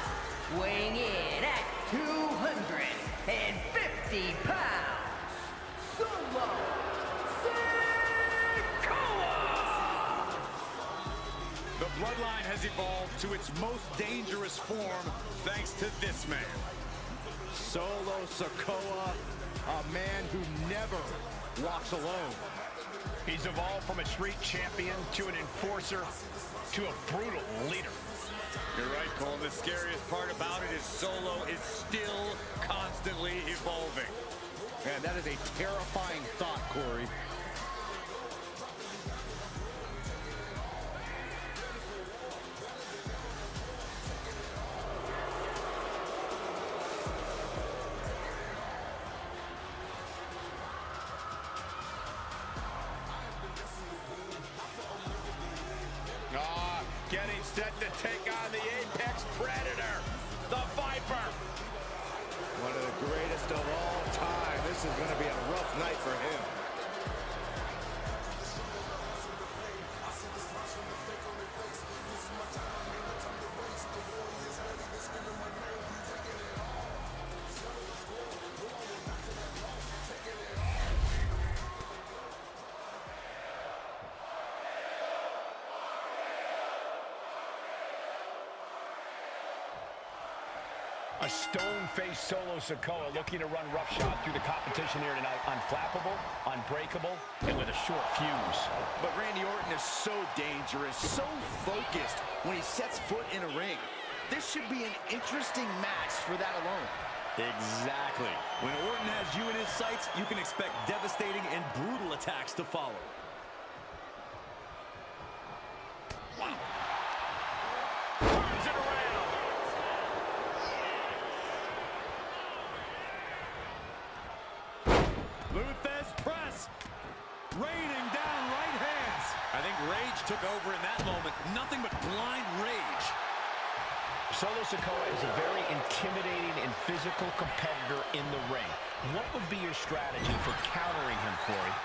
weighing in at 250 pounds, Solo Sikoa! The bloodline has evolved to its most dangerous form thanks to this man. Solo Sikoa, a man who never walks alone. He's evolved from a street champion to an enforcer to a brutal leader. You're right, Cole. The scariest part about it is Solo is still constantly evolving. Man, that is a terrifying thought, Corey. Getting set to take on the Apex Predator, the Viper. One of the greatest of all time. This is going to be a rough night for him. A stone-faced Solo Sikoa looking to run roughshod through the competition here tonight. Unflappable, unbreakable, and with a short fuse. But Randy Orton is so dangerous, so focused when he sets foot in a ring. This should be an interesting match for that alone. Exactly. When Orton has you in his sights, you can expect devastating and brutal attacks to follow. Wow. Turns it around. Luthez press. Raining down right hands. I think rage took over in that moment. Nothing but blind rage. Solo Sikoa is a very intimidating and physical competitor in the ring. What would be your strategy for countering him, Corey?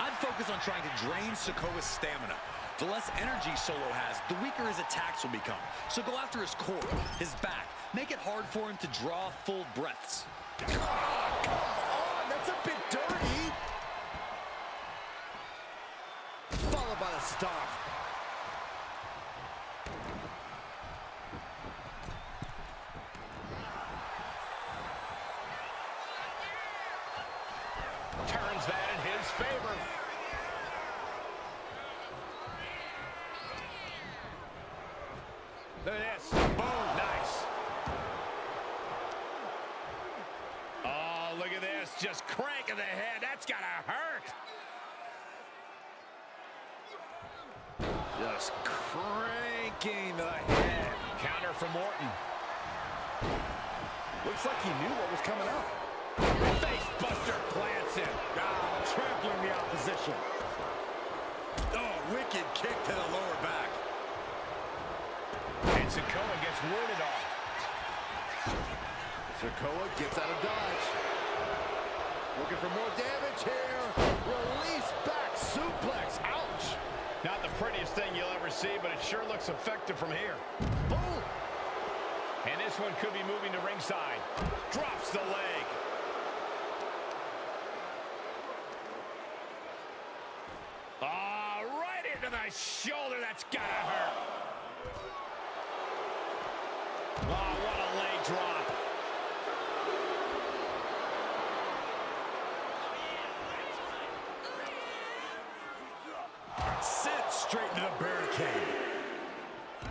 I'd focus on trying to drain Sikoa's stamina. The less energy Solo has, the weaker his attacks will become. So go after his core, his back. Make it hard for him to draw full breaths. Come on, that's a bit dirty. Followed by the stomp. Turns that in his favor. Look at this. Boom. Nice. just cranking the head. That's gotta hurt. Just cranking the head. Counter from Orton. Looks like he knew what was coming up. Face buster plants him. Trampling the opposition. Oh, wicked kick to the lower back. And Sikoa gets warded off. Sikoa gets out of dodge. Looking for more damage here. Release back suplex. Ouch. Not the prettiest thing you'll ever see, but it sure looks effective from here. Boom. And this one could be moving to ringside. Drops the leg. Right into the shoulder. That's gotta hurt. Oh, what a leg drop. Sent straight into the barricade.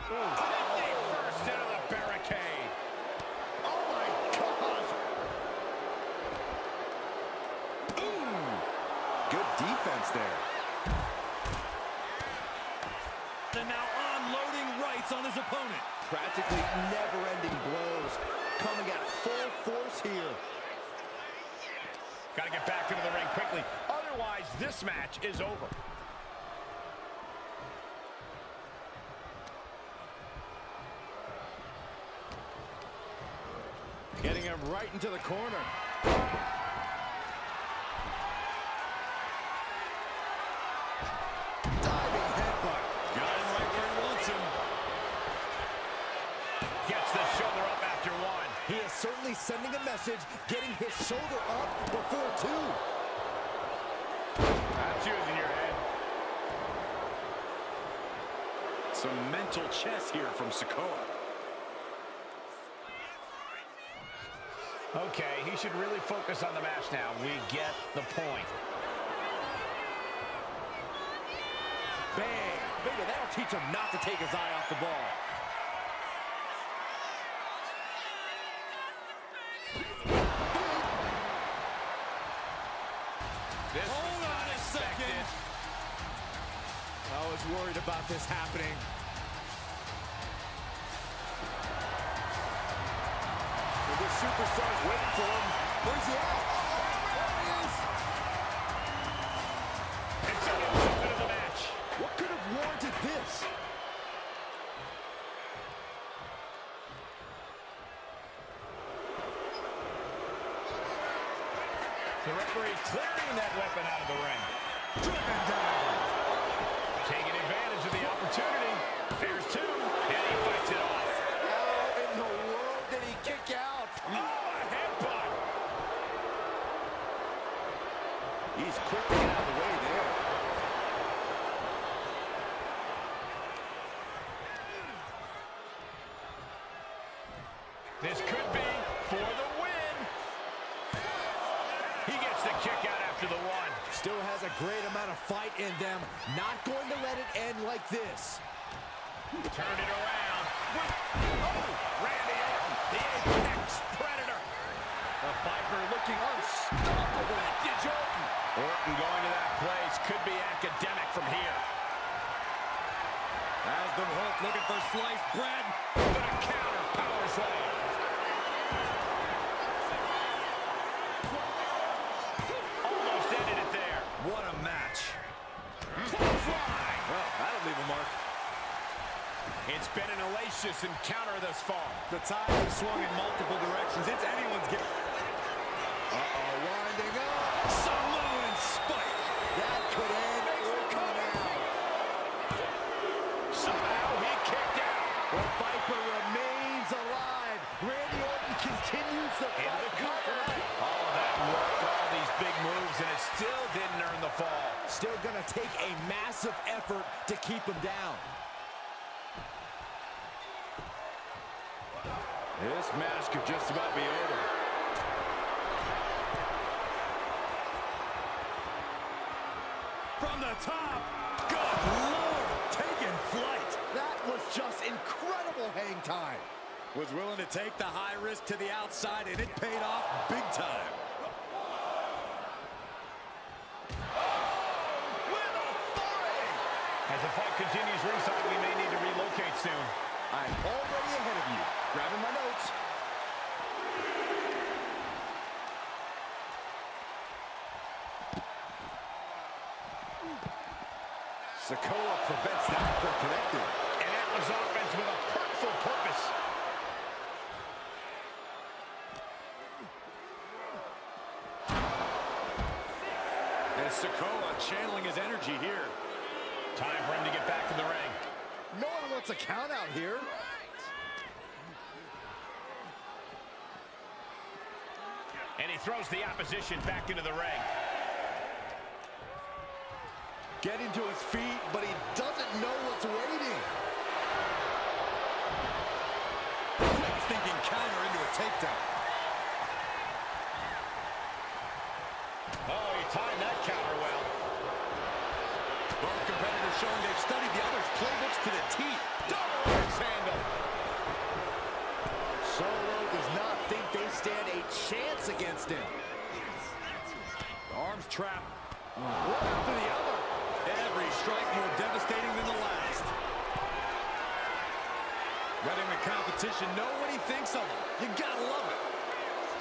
Kidney first into the barricade. Oh my gosh. Good defense there. And now unloading rights on his opponent. Practically never-ending blows coming at full force here. Got to get back into the ring quickly. Otherwise, this match is over. Getting him right into the corner. Diving headbutt. Got him right where he wants him. Gets the shoulder up after one. He is certainly sending a message, getting his shoulder up before two. That's using your head. Some mental chess here from Sikoa. Okay, he should really focus on the match now. We get the point. Bang! Maybe that'll teach him not to take his eye off the ball. Hold on a second. I was worried about this happening. The superstar's waiting for him. Where's he at? There he is. It's an insult into the match. What could have warranted this? The referee clearing that weapon out of the ring. Driven down. Taking advantage of the opportunity. There's two, and he fights it off. How in the world did he kick out? Oh, a headbutt. He's quick to get out of the way there. This could be for the win. He gets the kick out after the one. Still has a great amount of fight in them. Not going to let it end like this. Turned it around. Oh, Randy Orton, the apex predator. The Viper looking unstoppable. Vintage Orton. Orton going to that place could be academic from here. As the Hulk looking for sliced bread. But a counter power slam. Almost ended it there. What a match. Fly. Well, that'll leave a mark. It's been an hellacious encounter thus far. The tide has swung in multiple directions. It's anyone's game. Winding up. Samoan spike. That could end Orton now. Somehow he kicked out. The Viper remains alive. Randy Orton continues the In fight the cover. tonight. All that work, all these big moves, and it still didn't earn the fall. Still going to take a massive effort to keep him down. This match could just about be over. From the top. Good Lord. Taking flight. That was just incredible hang time. Was willing to take the high risk to the outside, and it paid off big time. the fight continues ringside, we may need to relocate soon. I'm already ahead of you. Grabbing my notes. Sikoa prevents that from connecting. And that was offense with a hurtful purpose. And Sikoa channeling his energy here. Time for him to get back in the ring. No one wants a count out here. And he throws the opposition back into the ring. Getting to his feet, but he doesn't know what's waiting. Quick thinking counter into a takedown. Oh, he timed that counter well. Both competitors showing they've studied the other's playbooks to the T. Double axe handle. Solo does not think they stand a chance against him. Arms trapped. One after the other. Every strike more devastating than the last. Letting the competition know what he thinks of him. You gotta love it.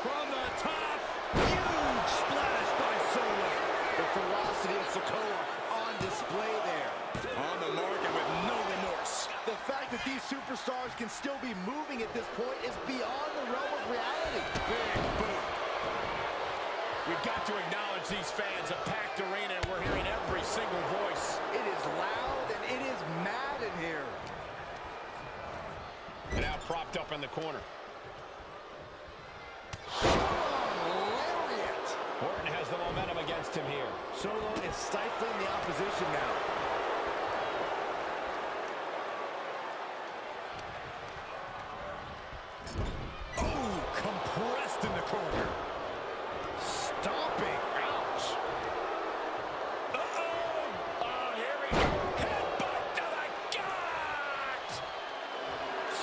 From the top, huge splash by Solo. The ferocity of Sikoa on display there. On the market with no remorse. The fact that these superstars can still be moving at this point is beyond the realm of reality. Big boot. We've got to acknowledge these fans, a packed arena, and we're hearing every single voice. It is loud and it is mad in here. And now propped up in the corner. Lariat. Orton has the momentum against him here. Solo is stifling the opposition now. Oh, compressed in the corner. Stomping. Ouch. Oh, here we go. Headbutt to the gut.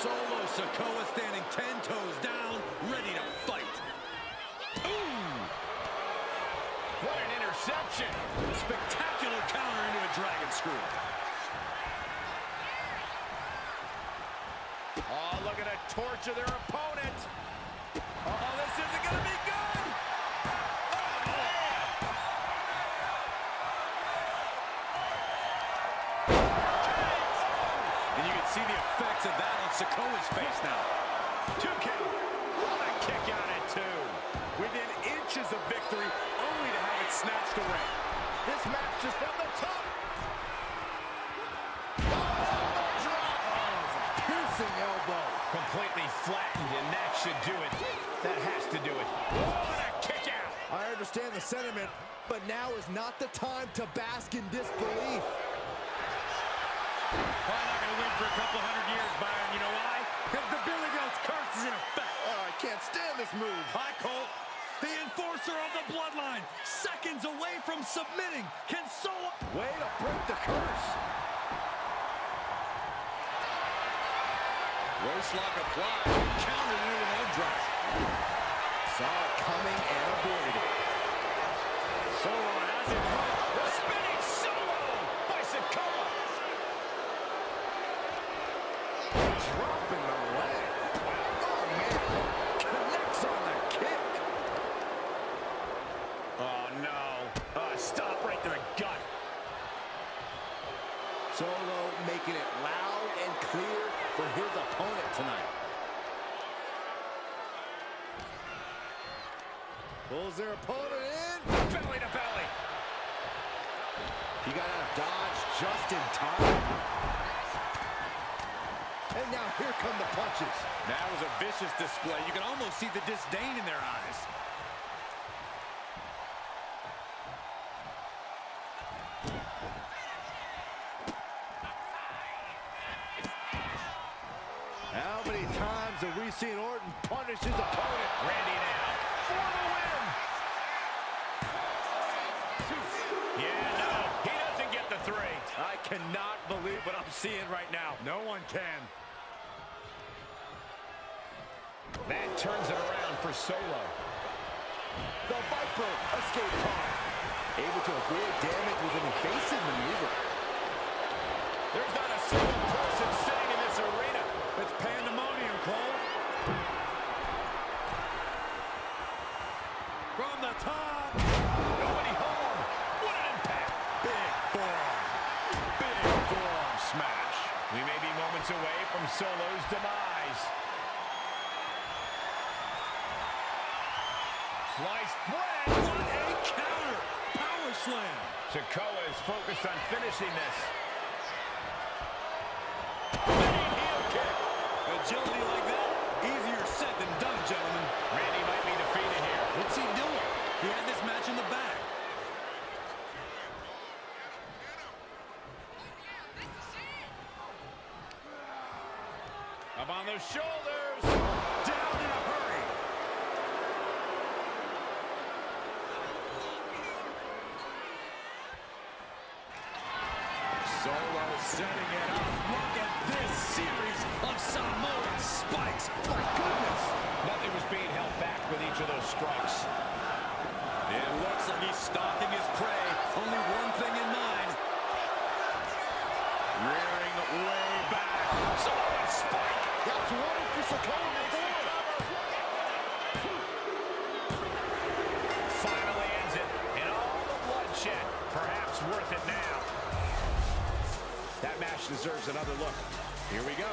Solo Sikoa standing 10 toes down, ready to fight. Ooh! What an interception. Spectacular counter into a dragon screw. Oh, look at that torture their opponent. Oh, this isn't going to be good. Oh, man. And you can see the effects of that on Sikoa's face now. 2K. What a kick out at two. Within inches of victory, only to have it snatched away. This match just from the top. Piercing elbow. Completely flattened, and that should do it. That has to do it. What a kick out. I understand the sentiment, but now is not the time to bask in disbelief. Probably not going to win for a couple hundred years, Byron. You know why? Because the Billy Goat's curse is in effect. Oh, I can't stand this move. Hi, Colt. The enforcer of the bloodline. Seconds away from submitting. Can Solo... Way to break the curse. Waistlock applied. Countered into an arm drag. Saw it coming and avoided it. Solo has it. The spinning solo by Sikoa. Dropping the leg. Oh, man. Connects on the kick. Oh, no. Stop right to the gut. Solo making it loud and clear for his opponent tonight. Pulls their opponent in. Belly to belly. He got out of dodge just in time. And now here come the punches. That was a vicious display. You can almost see the disdain in their eyes. How many times have we seen Orton punish his opponent? Randy now for the win. Yeah, no, he doesn't get the three. I cannot believe what I'm seeing right now. No one can. That turns it around for Solo. The Viper escapes hard. Able to avoid damage with an evasive maneuver. single person sitting in this arena. It's pandemonium, Cole. From the top. Nobody home. What an impact. Big forearm. Big forearm smash. We may be moments away from Solo's demise. Sliced bread. What a counter. Power slam. Sikoa is focused on finishing this. Agility like that, easier said than done, gentlemen. Randy might be defeated here. What's he doing? He had this match in the bag. Up on the shoulders. Down in a hurry. Solo setting it up. Look at this series of Samoan spikes. My goodness. Nothing was being held back with each of those strikes. It looks like he's stalking his prey. Only one thing in mind. Rearing way back. Samoan spike. That's one for Sikoa. Finally ends it. And all the bloodshed. Perhaps worth it now. That match deserves another look. Here we go.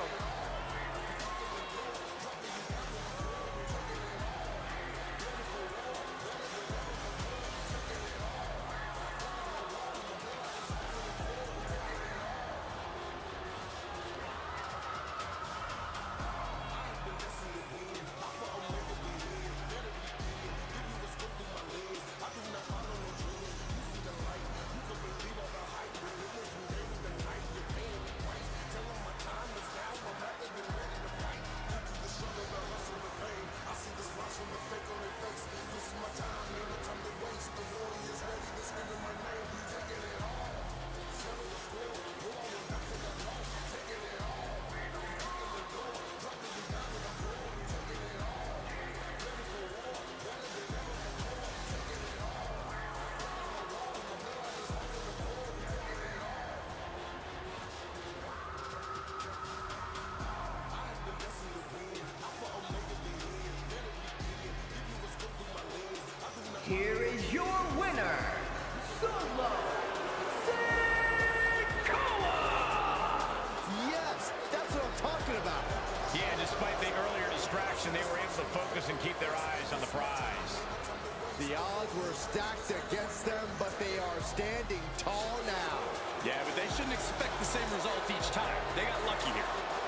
Here is your winner, Solo Sikoa! Yes, that's what I'm talking about. Yeah, despite the earlier distraction, they were able to focus and keep their eyes on the prize. The odds were stacked against them, but they are standing tall now. Yeah, but they shouldn't expect the same result each time. They got lucky here.